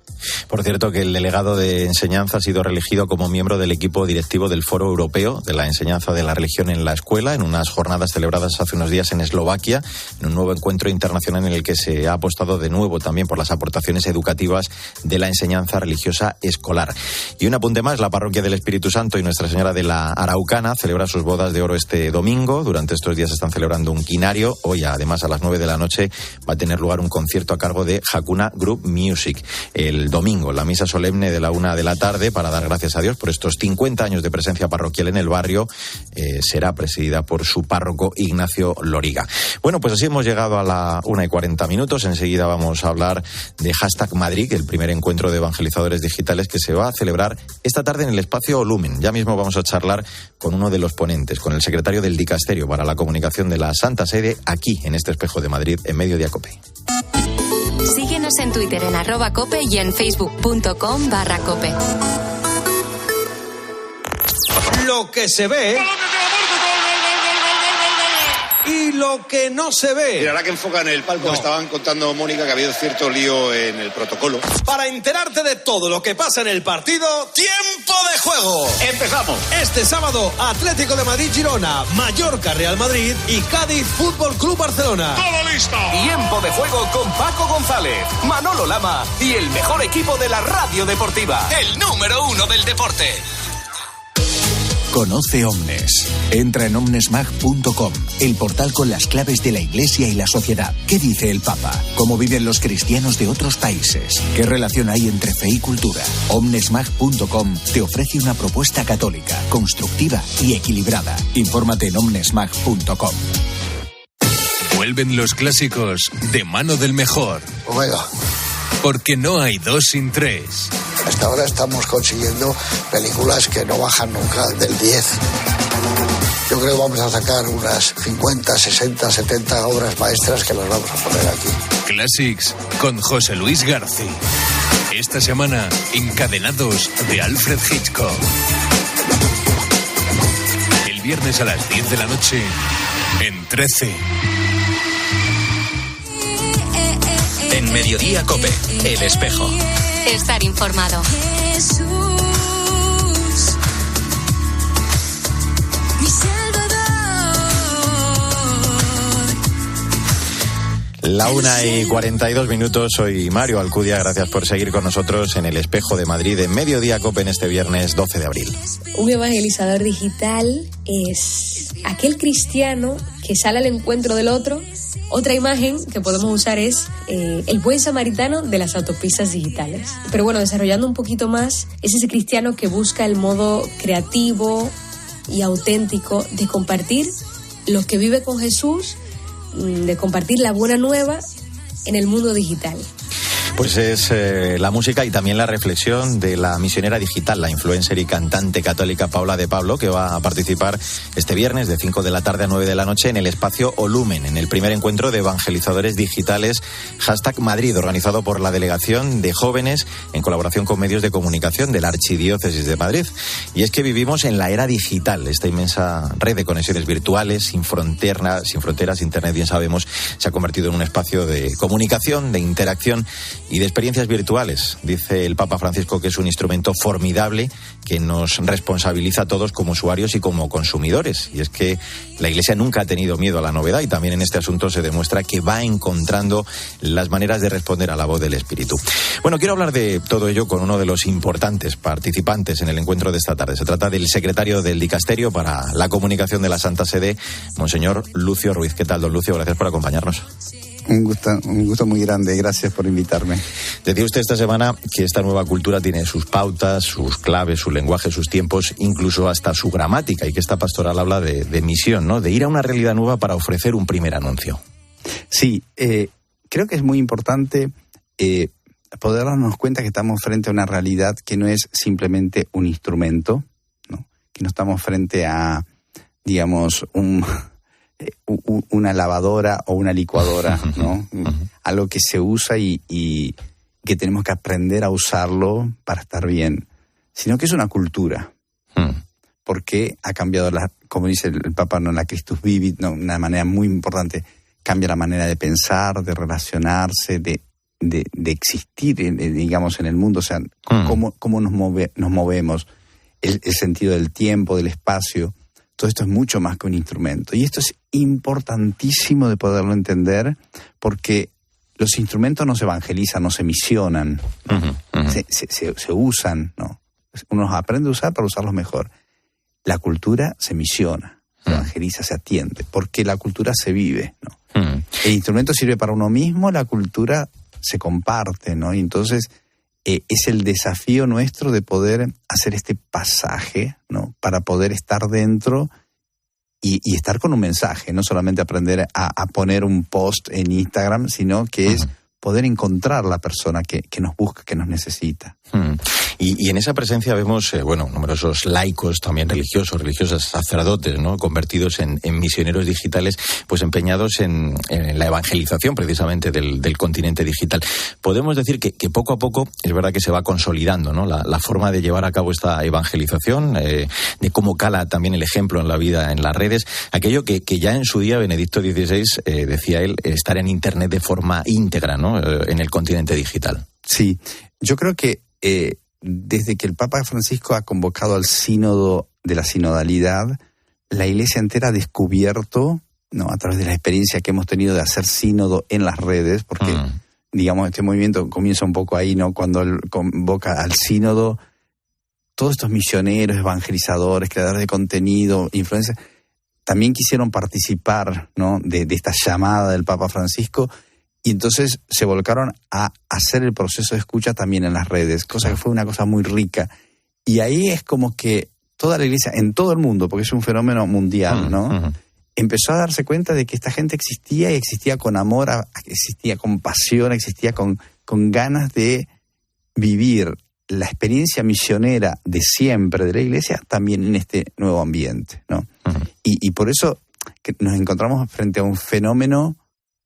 Por cierto, que el delegado de Enseñanza ha sido reelegido como miembro del equipo directivo del Foro Europeo de la Enseñanza de la Religión en la Escuela, en unas jornadas celebradas hace unos días en Eslovaquia, en un nuevo encuentro internacional en el que se ha apostado de nuevo también por las aportaciones educativas de la enseñanza religiosa escolar. Y un apunte más, la Parroquia del Espíritu Santo y Nuestra Señora de la Araucana celebra sus bodas de oro este domingo. Durante estos días están celebrando un quinario. Hoy, además, a las 9 de la noche va a tener lugar un concierto a cargo de Hakuna Group Music. El domingo, la misa solemne de la 1 de la tarde, para dar gracias a Dios por estos 50 años de presencia parroquial en el barrio, será presidida por su párroco Ignacio Loriga. Bueno, pues así hemos llegado a la 1:40. Enseguida vamos a hablar de #Madrid, el primer encuentro de evangelizadores digitales que se va a celebrar esta tarde en el espacio Lumen. Ya mismo vamos a charlar con uno de los ponentes, con el secretario del Dicasterio para la Comunicación de la Santa Sede, aquí en este Espejo de Madrid, en Mediodía COPE. Síguenos en Twitter en @cope y en facebook.com/cope. Lo que se ve y lo que no se ve. Mira, ahora que enfocan el palco, me estaban contando, Mónica, que ha habido cierto lío en el protocolo. Para enterarte de todo lo que pasa en el partido, ¡tiempo de juego! ¡Empezamos! Este sábado, Atlético de Madrid-Girona, Mallorca Real Madrid y Cádiz Fútbol Club Barcelona. ¡Todo listo! Tiempo de juego con Paco González, Manolo Lama y el mejor equipo de la radio deportiva. El número 1 del deporte. Conoce Omnes. Entra en omnesmag.com, el portal con las claves de la Iglesia y la sociedad. ¿Qué dice el Papa? ¿Cómo viven los cristianos de otros países? ¿Qué relación hay entre fe y cultura? Omnesmag.com te ofrece una propuesta católica, constructiva y equilibrada. Infórmate en omnesmag.com. Vuelven los clásicos de mano del mejor. Omega. Porque no hay 2 sin 3. Hasta ahora estamos consiguiendo películas que no bajan nunca del 10. Yo creo que vamos a sacar unas 50, 60, 70 obras maestras que las vamos a poner aquí. Classics con José Luis García. Esta semana, Encadenados de Alfred Hitchcock. El viernes a las 10 de la noche en 13. En Mediodía COPE, El Espejo. Estar informado. Jesús, mi Salvador. La 1:42. Soy Mario Alcudia. Gracias por seguir con nosotros en El Espejo de Madrid en Mediodía COPE en este viernes 12 de abril. Un evangelizador digital es aquel cristiano que sale al encuentro del otro. Otra imagen que podemos usar es el buen samaritano de las autopistas digitales. Pero bueno, desarrollando un poquito más, es ese cristiano que busca el modo creativo y auténtico de compartir lo que vive con Jesús, de compartir la buena nueva en el mundo digital. Pues es la música y también la reflexión de la misionera digital, la influencer y cantante católica Paula de Pablo, que va a participar este viernes de 5 de la tarde a 9 de la noche en el espacio Olumen, en el primer encuentro de evangelizadores digitales #Madrid, organizado por la Delegación de Jóvenes en colaboración con medios de comunicación de la Archidiócesis de Madrid. Y es que vivimos en la era digital, esta inmensa red de conexiones virtuales, sin fronteras, Internet, bien sabemos, se ha convertido en un espacio de comunicación, de interacción y de experiencias virtuales. Dice el Papa Francisco que es un instrumento formidable que nos responsabiliza a todos como usuarios y como consumidores. Y es que la Iglesia nunca ha tenido miedo a la novedad y también en este asunto se demuestra que va encontrando las maneras de responder a la voz del Espíritu. Bueno, quiero hablar de todo ello con uno de los importantes participantes en el encuentro de esta tarde. Se trata del secretario del Dicasterio para la Comunicación de la Santa Sede, Monseñor Lucio Ruiz. ¿Qué tal, don Lucio? Gracias por acompañarnos. Un gusto muy grande, gracias por invitarme. Decía usted esta semana que esta nueva cultura tiene sus pautas, sus claves, su lenguaje, sus tiempos, incluso hasta su gramática, y que esta pastoral habla de misión, ¿no? De ir a una realidad nueva para ofrecer un primer anuncio. Sí, creo que es muy importante poder darnos cuenta que estamos frente a una realidad que no es simplemente un instrumento, ¿no? Que no estamos frente a, digamos, una lavadora o una licuadora, ¿no? Algo que se usa y que tenemos que aprender a usarlo para estar bien, sino que es una cultura. Porque ha cambiado, como dice el Papa, no, la Christus Vivit, no, una manera muy importante, cambia la manera de pensar, de relacionarse, de existir, digamos, en el mundo, o sea, cómo nos movemos, el sentido del tiempo, del espacio. Todo esto es mucho más que un instrumento. Y esto es importantísimo de poderlo entender, porque los instrumentos no se evangelizan, no se misionan, se usan, ¿no? Uno aprende a usar para usarlos mejor. La cultura se misiona, se evangeliza, se atiende, porque la cultura se vive, ¿no? El instrumento sirve para uno mismo, la cultura se comparte, ¿no? Y entonces es el desafío nuestro de poder hacer este pasaje, ¿no? Para poder estar dentro y estar con un mensaje, no solamente aprender a poner un post en Instagram, sino que es poder encontrar la persona que nos busca, que nos necesita. Y en esa presencia vemos, numerosos laicos, también religiosas, sacerdotes, ¿no? Convertidos en misioneros digitales, pues empeñados en la evangelización precisamente del continente digital. Podemos decir que poco a poco es verdad que se va consolidando, ¿no? La forma de llevar a cabo esta evangelización, de cómo cala también el ejemplo en la vida, en las redes, aquello que ya en su día Benedicto XVI, decía él, estar en Internet de forma íntegra, ¿no? En el continente digital. Sí, yo creo que desde que el Papa Francisco ha convocado al sínodo de la sinodalidad, la Iglesia entera ha descubierto, ¿no? A través de la experiencia que hemos tenido de hacer sínodo en las redes, porque digamos este movimiento comienza un poco ahí, ¿no? Cuando él convoca al sínodo, todos estos misioneros, evangelizadores, creadores de contenido, influencers, también quisieron participar, ¿no? de esta llamada del Papa Francisco. Y entonces se volcaron a hacer el proceso de escucha también en las redes, cosa que fue una cosa muy rica. Y ahí es como que toda la Iglesia, en todo el mundo, porque es un fenómeno mundial, ¿no? Empezó a darse cuenta de que esta gente existía y existía con amor, existía con pasión, existía con ganas de vivir la experiencia misionera de siempre de la Iglesia también en este nuevo ambiente, ¿no? Y por eso que nos encontramos frente a un fenómeno,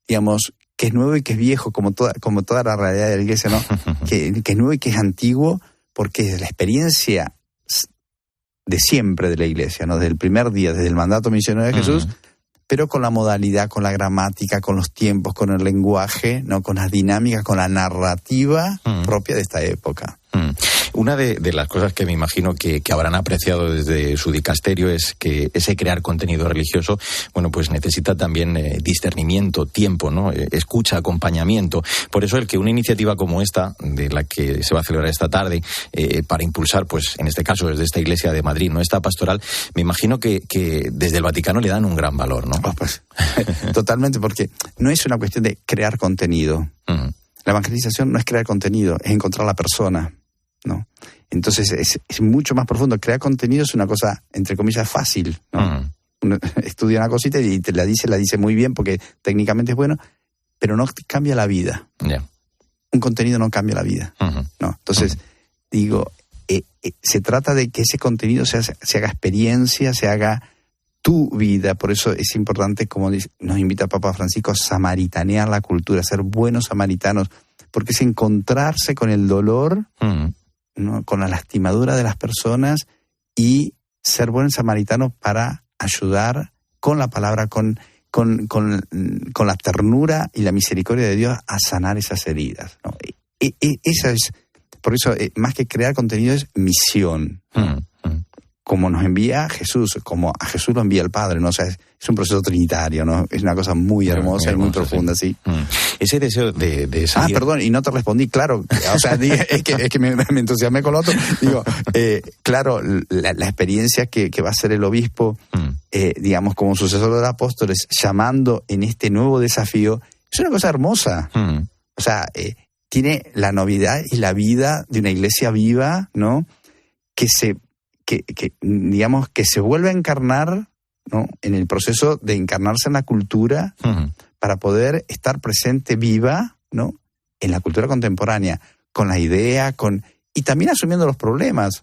digamos, que es nuevo y que es viejo, como toda la realidad de la Iglesia, ¿no? que es nuevo y que es antiguo, porque es la experiencia de siempre de la Iglesia, ¿no? Desde el primer día, desde el mandato misionero de Jesús, pero con la modalidad, con la gramática, con los tiempos, con el lenguaje, ¿no? Con las dinámicas, con la narrativa propia de esta época. Una de las cosas que me imagino que habrán apreciado desde su dicasterio es que ese crear contenido religioso, pues necesita también discernimiento, tiempo, ¿no? Escucha, acompañamiento. Por eso el que una iniciativa como esta, de la que se va a celebrar esta tarde, para impulsar, pues en este caso desde esta Iglesia de Madrid, ¿no? Esta pastoral, me imagino que desde el Vaticano le dan un gran valor, ¿no? Pues, totalmente, porque no es una cuestión de crear contenido. La evangelización no es crear contenido, es encontrar la persona, ¿no? Entonces es mucho más profundo. Crear contenido es una cosa, entre comillas, fácil, ¿no? Uno estudia una cosita y te la dice muy bien porque técnicamente es bueno, pero no cambia la vida. Un contenido no cambia la vida, ¿no? Entonces, digo, se trata de que ese contenido se haga experiencia, se haga tu vida. Por eso es importante, como nos invita Papa Francisco, a samaritanear la cultura, a ser buenos samaritanos, porque es encontrarse con el dolor, ¿no? Con la lastimadura de las personas y ser buen samaritano para ayudar con la palabra, con la ternura y la misericordia de Dios a sanar esas heridas, ¿no? Esa es, por eso, más que crear contenido, es misión. Como nos envía Jesús, como a Jesús lo envía el Padre, ¿no? O sea, es un proceso trinitario, ¿no? Es una cosa muy hermosa y muy profunda, sí. Ese deseo de salir... perdón, y no te respondí, claro. O sea, es que me entusiasmé con lo otro. Digo, claro, la experiencia que va a ser el obispo, digamos, como sucesor de los apóstoles, llamando en este nuevo desafío, es una cosa hermosa. O sea, tiene la novedad y la vida de una iglesia viva, ¿no? Que digamos, que se vuelve a encarnar, ¿no? En el proceso de encarnarse en la cultura para poder estar presente viva, ¿no? En la cultura contemporánea, con la idea, y también asumiendo los problemas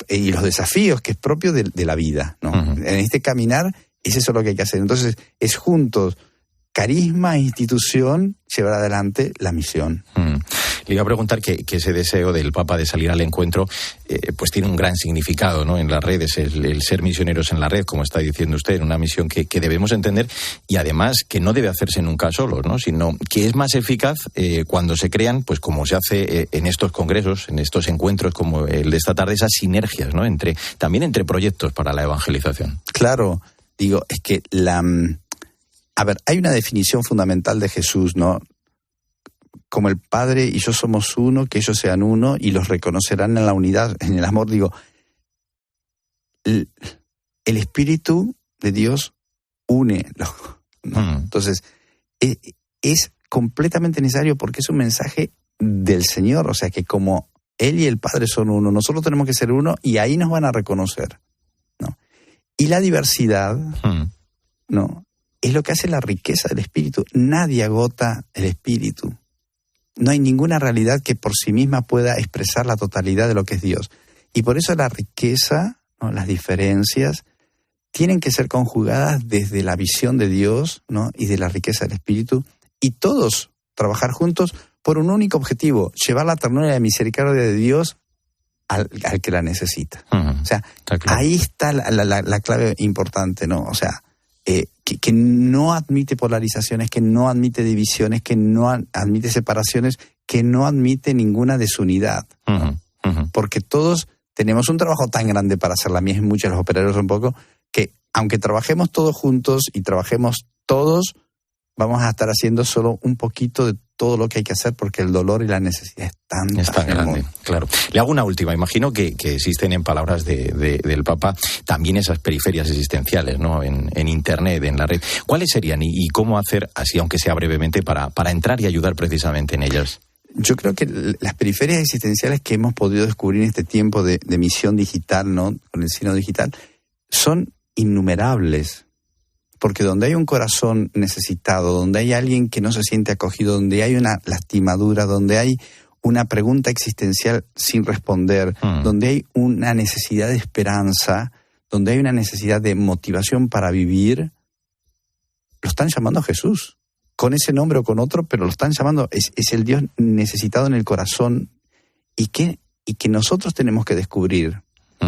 y los desafíos que es propio de la vida, ¿no? En este caminar es eso lo que hay que hacer. Entonces, es juntos, carisma e institución, llevar adelante la misión. Le iba a preguntar que ese deseo del Papa de salir al encuentro pues tiene un gran significado, ¿no?, en las redes, el ser misioneros en la red, como está diciendo usted, una misión que debemos entender, y además que no debe hacerse nunca solos, ¿no?, sino que es más eficaz cuando se crean, pues como se hace en estos congresos, en estos encuentros como el de esta tarde, esas sinergias, ¿no?, también entre proyectos para la evangelización. Claro, digo, es que hay una definición fundamental de Jesús, ¿no? Como el Padre y yo somos uno, que ellos sean uno y los reconocerán en la unidad, en el amor. Digo, el Espíritu de Dios une, ¿no? Entonces, es completamente necesario porque es un mensaje del Señor, o sea que como Él y el Padre son uno, nosotros tenemos que ser uno y ahí nos van a reconocer, ¿no? Y la diversidad, ¿no?, es lo que hace la riqueza del Espíritu. Nadie agota el Espíritu. No hay ninguna realidad que por sí misma pueda expresar la totalidad de lo que es Dios. Y por eso la riqueza, ¿no?, las diferencias, tienen que ser conjugadas desde la visión de Dios, ¿no?, y de la riqueza del Espíritu, y todos trabajar juntos por un único objetivo: llevar la ternura y la misericordia de Dios al que la necesita. O sea, ahí está la clave importante, ¿no? O sea, que no admite polarizaciones, que no admite divisiones, que no admite separaciones, que no admite ninguna desunidad, ¿no? Porque todos tenemos un trabajo tan grande para hacer la mies, muchos los operarios un poco, que aunque trabajemos todos juntos y trabajemos todos, vamos a estar haciendo solo un poquito de todo lo que hay que hacer porque el dolor y la necesidad es tan grande. Claro. Le hago una última. Imagino que existen, en palabras del Papa, también esas periferias existenciales, ¿no?, en Internet, en la red. ¿Cuáles serían y cómo hacer, así aunque sea brevemente, para entrar y ayudar precisamente en ellas? Yo creo que las periferias existenciales que hemos podido descubrir en este tiempo de misión digital, ¿no?, con el sínodo digital, son innumerables. Porque donde hay un corazón necesitado, donde hay alguien que no se siente acogido, donde hay una lastimadura, donde hay una pregunta existencial sin responder, donde hay una necesidad de esperanza, donde hay una necesidad de motivación para vivir, lo están llamando a Jesús. Con ese nombre o con otro, pero lo están llamando. Es el Dios necesitado en el corazón y que nosotros tenemos que descubrir.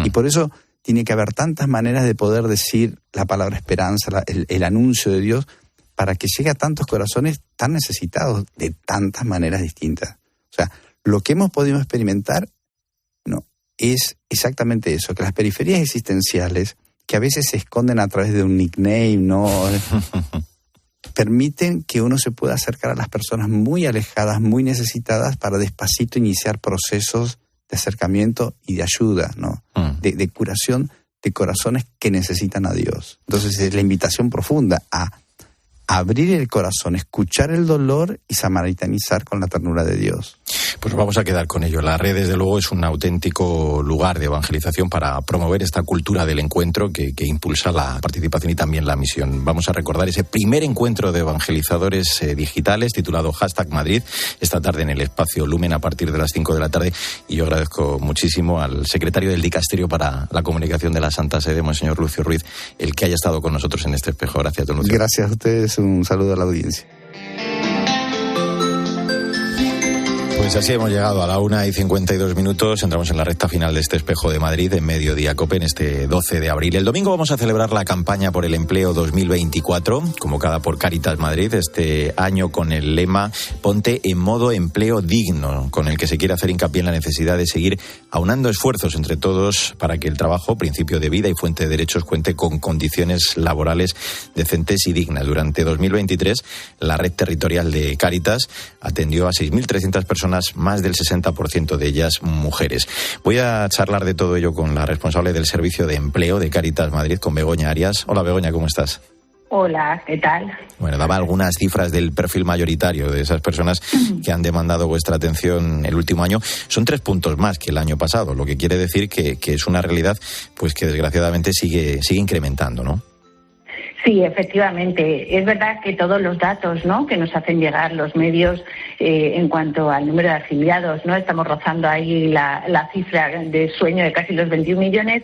Y por eso tiene que haber tantas maneras de poder decir la palabra esperanza, el anuncio de Dios, para que llegue a tantos corazones tan necesitados de tantas maneras distintas. O sea, lo que hemos podido experimentar, ¿no?, es exactamente eso, que las periferias existenciales, que a veces se esconden a través de un nickname, ¿no?, permiten que uno se pueda acercar a las personas muy alejadas, muy necesitadas, para despacito iniciar procesos de acercamiento y de ayuda, ¿no?, de curación de corazones que necesitan a Dios. Entonces es la invitación profunda a abrir el corazón, escuchar el dolor y samaritanizar con la ternura de Dios. Pues vamos a quedar con ello. La red, desde luego, es un auténtico lugar de evangelización para promover esta cultura del encuentro que impulsa la participación y también la misión. Vamos a recordar ese primer encuentro de evangelizadores digitales titulado #Madrid, esta tarde en el espacio Lumen a partir de las 5 de la tarde. Y yo agradezco muchísimo al secretario del Dicasterio para la Comunicación de la Santa Sede, Monseñor Lucio Ruiz, el que haya estado con nosotros en este espejo. Gracias, don Lucio. Gracias a ustedes. Un saludo a la audiencia. Pues así hemos llegado a la 1:52. Entramos en la recta final de este espejo de Madrid en Mediodía Cope en este 12 de abril. El domingo vamos a celebrar la campaña por el empleo 2024, convocada por Cáritas Madrid, este año con el lema Ponte en modo empleo digno, con el que se quiere hacer hincapié en la necesidad de seguir aunando esfuerzos entre todos para que el trabajo, principio de vida y fuente de derechos, cuente con condiciones laborales decentes y dignas. Durante 2023, la red territorial de Cáritas atendió a 6.300 personas, más del 60% de ellas mujeres. Voy a charlar de todo ello con la responsable del Servicio de Empleo de Cáritas Madrid, con Begoña Arias. Hola, Begoña, ¿cómo estás? Hola, ¿qué tal? Bueno, daba algunas cifras del perfil mayoritario de esas personas que han demandado vuestra atención el último año. Son 3 puntos más que el año pasado, lo que quiere decir que es una realidad pues que desgraciadamente sigue incrementando, ¿no? Sí, efectivamente. Es verdad que todos los datos, ¿no?, que nos hacen llegar los medios en cuanto al número de afiliados, ¿no?, estamos rozando ahí la cifra de sueño de casi los 21 millones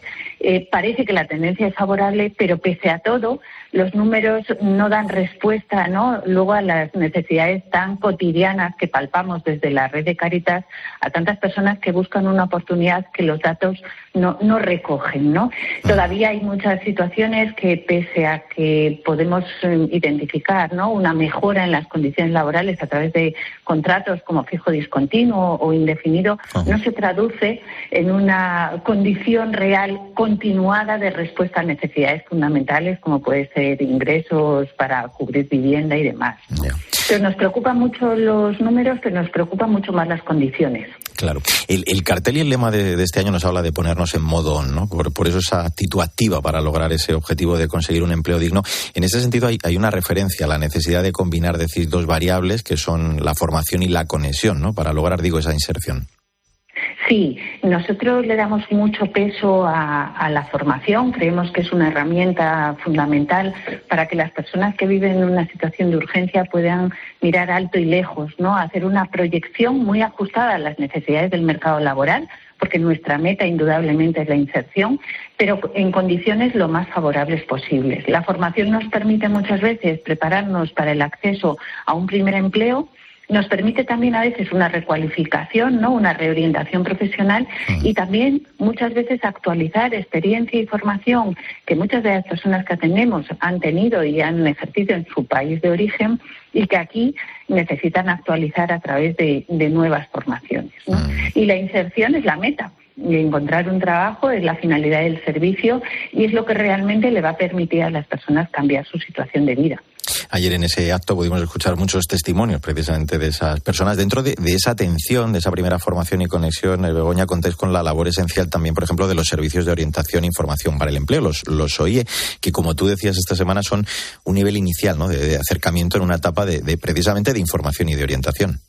Parece que la tendencia es favorable, pero pese a todo, los números no dan respuesta, ¿no?, luego a las necesidades tan cotidianas que palpamos desde la red de Cáritas a tantas personas que buscan una oportunidad que los datos no recogen, ¿no? Todavía hay muchas situaciones que, pese a que podemos identificar, ¿no?, una mejora en las condiciones laborales a través de contratos como fijo discontinuo o indefinido, no se traduce en una condición real continuada de respuesta a necesidades fundamentales como puede ser ingresos para cubrir vivienda y demás. Pero nos preocupan mucho los números, pero nos preocupan mucho más las condiciones. Claro. El cartel y el lema de este año nos habla de ponernos en modo on, ¿no? Por eso esa actitud activa para lograr ese objetivo de conseguir un empleo digno. En ese sentido hay una referencia a la necesidad de combinar, decir, dos variables que son la formación y la conexión, ¿no?, para lograr, esa inserción. Sí, nosotros le damos mucho peso a la formación, creemos que es una herramienta fundamental para que las personas que viven en una situación de urgencia puedan mirar alto y lejos, ¿no?, hacer una proyección muy ajustada a las necesidades del mercado laboral, porque nuestra meta indudablemente es la inserción, pero en condiciones lo más favorables posibles. La formación nos permite muchas veces prepararnos para el acceso a un primer empleo. Nos permite también a veces una recualificación, ¿no?, una reorientación profesional y también muchas veces actualizar experiencia y formación que muchas de las personas que atendemos han tenido y han ejercido en su país de origen y que aquí necesitan actualizar a través de nuevas formaciones, ¿no? Y la inserción es la meta. Y encontrar un trabajo es la finalidad del servicio y es lo que realmente le va a permitir a las personas cambiar su situación de vida. Ayer en ese acto pudimos escuchar muchos testimonios precisamente de esas personas. Dentro de esa atención, de esa primera formación y conexión, Begoña, contáis con la labor esencial también, por ejemplo, de los servicios de orientación e información para el empleo, los OIE, que como tú decías esta semana son un nivel inicial, ¿no?, de acercamiento en una etapa de precisamente de información y de orientación.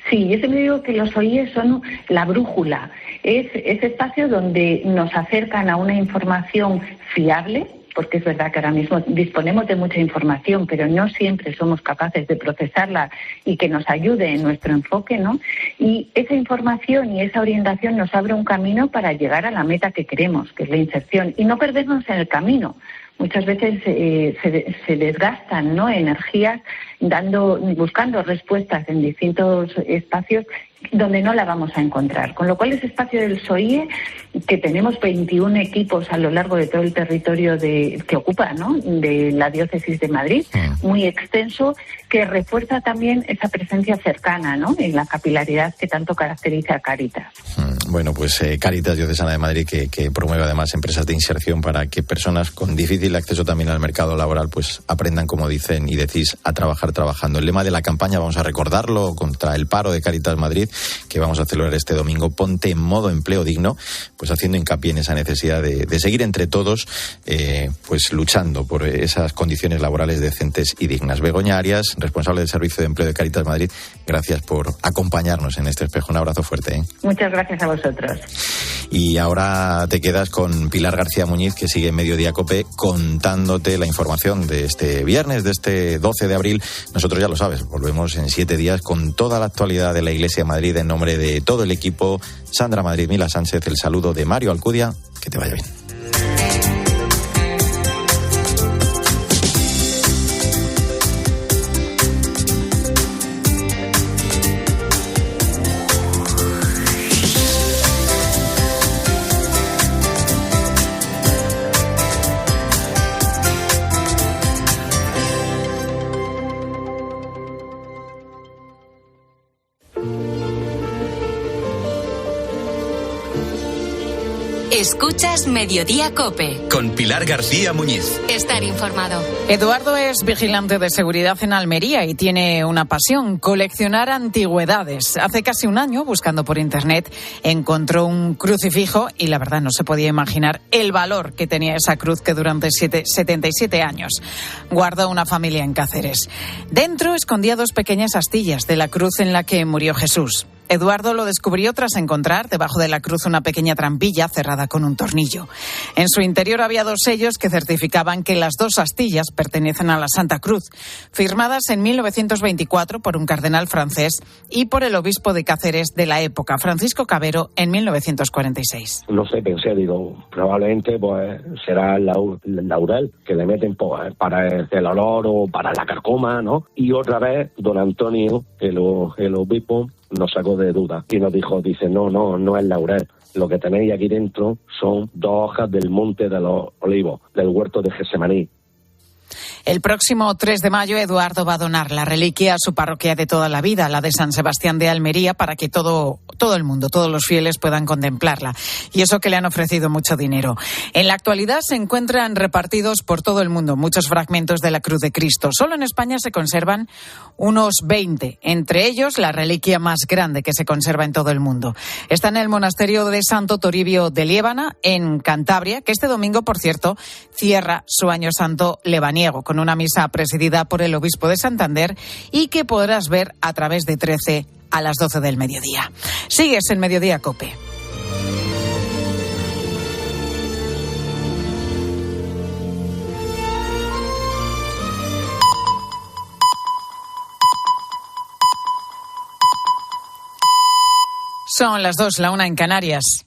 Sí, yo siempre digo que los OIE son la brújula. Es ese espacio donde nos acercan a una información fiable, porque es verdad que ahora mismo disponemos de mucha información, pero no siempre somos capaces de procesarla y que nos ayude en nuestro enfoque, ¿no? Y esa información y esa orientación nos abre un camino para llegar a la meta que queremos, que es la inserción, y no perdernos en el camino. Muchas veces se desgastan, ¿no?, energías buscando respuestas en distintos espacios donde no la vamos a encontrar. Con lo cual ese espacio del SOIE, que tenemos 21 equipos a lo largo de todo el territorio que ocupa, ¿no?, de la diócesis de Madrid, muy extenso, que refuerza también esa presencia cercana, ¿no?, en la capilaridad que tanto caracteriza a Cáritas. Bueno, pues Cáritas Diocesana de Madrid, que promueve además empresas de inserción para que personas con difícil acceso también al mercado laboral pues aprendan, como dicen y decís, a trabajar trabajando. El lema de la campaña, vamos a recordarlo, contra el paro de Cáritas Madrid, que vamos a celebrar este domingo, Ponte en modo empleo digno, pues haciendo hincapié en esa necesidad de seguir entre todos pues luchando por esas condiciones laborales decentes y dignas. Begoña Arias, responsable del Servicio de Empleo de Cáritas Madrid, gracias por acompañarnos en este espejo. Un abrazo fuerte, ¿eh? Muchas gracias a vosotros. Y ahora te quedas con Pilar García Muñiz, que sigue en Mediodía COPE contándote la información de este viernes, de este 12 de abril. Nosotros, ya lo sabes, volvemos en 7 días con toda la actualidad de la Iglesia de Madrid. En nombre de todo el equipo, Sandra Madrid, Mila Sánchez, el saludo de Mario Alcudia. Que te vaya bien. Escuchas Mediodía COPE. Con Pilar García Muñiz. Estar informado. Eduardo es vigilante de seguridad en Almería y tiene una pasión: coleccionar antigüedades. Hace casi un año, buscando por internet, encontró un crucifijo y la verdad no se podía imaginar el valor que tenía esa cruz que durante 77 años guardó una familia en Cáceres. Dentro escondía 2 pequeñas astillas de la cruz en la que murió Jesús. Eduardo lo descubrió tras encontrar debajo de la cruz una pequeña trampilla cerrada con un tornillo. En su interior había 2 sellos que certificaban que las 2 astillas pertenecen a la Santa Cruz, firmadas en 1924 por un cardenal francés y por el obispo de Cáceres de la época, Francisco Cabero, en 1946. No sé, pensé, digo, probablemente pues será el laurel que le meten pues, para el olor o para la carcoma, ¿no? Y otra vez, don Antonio, el obispo, nos sacó de duda y nos dijo, dice, no es laurel. Lo que tenéis aquí dentro son 2 hojas del Monte de los Olivos, del huerto de Getsemaní. El próximo 3 de mayo, Eduardo va a donar la reliquia a su parroquia de toda la vida, la de San Sebastián de Almería, para que todo el mundo, todos los fieles puedan contemplarla. Y eso que le han ofrecido mucho dinero. En la actualidad se encuentran repartidos por todo el mundo muchos fragmentos de la Cruz de Cristo. Solo en España se conservan unos 20, entre ellos la reliquia más grande que se conserva en todo el mundo. Está en el monasterio de Santo Toribio de Liébana, en Cantabria, que este domingo, por cierto, cierra su año santo lebaniego, con una misa presidida por el obispo de Santander y que podrás ver a través de 13 a las 12 del mediodía. Sigues en Mediodía COPE. Son las 2, la 1 en Canarias.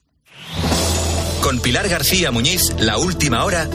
Con Pilar García Muñiz, La Última Hora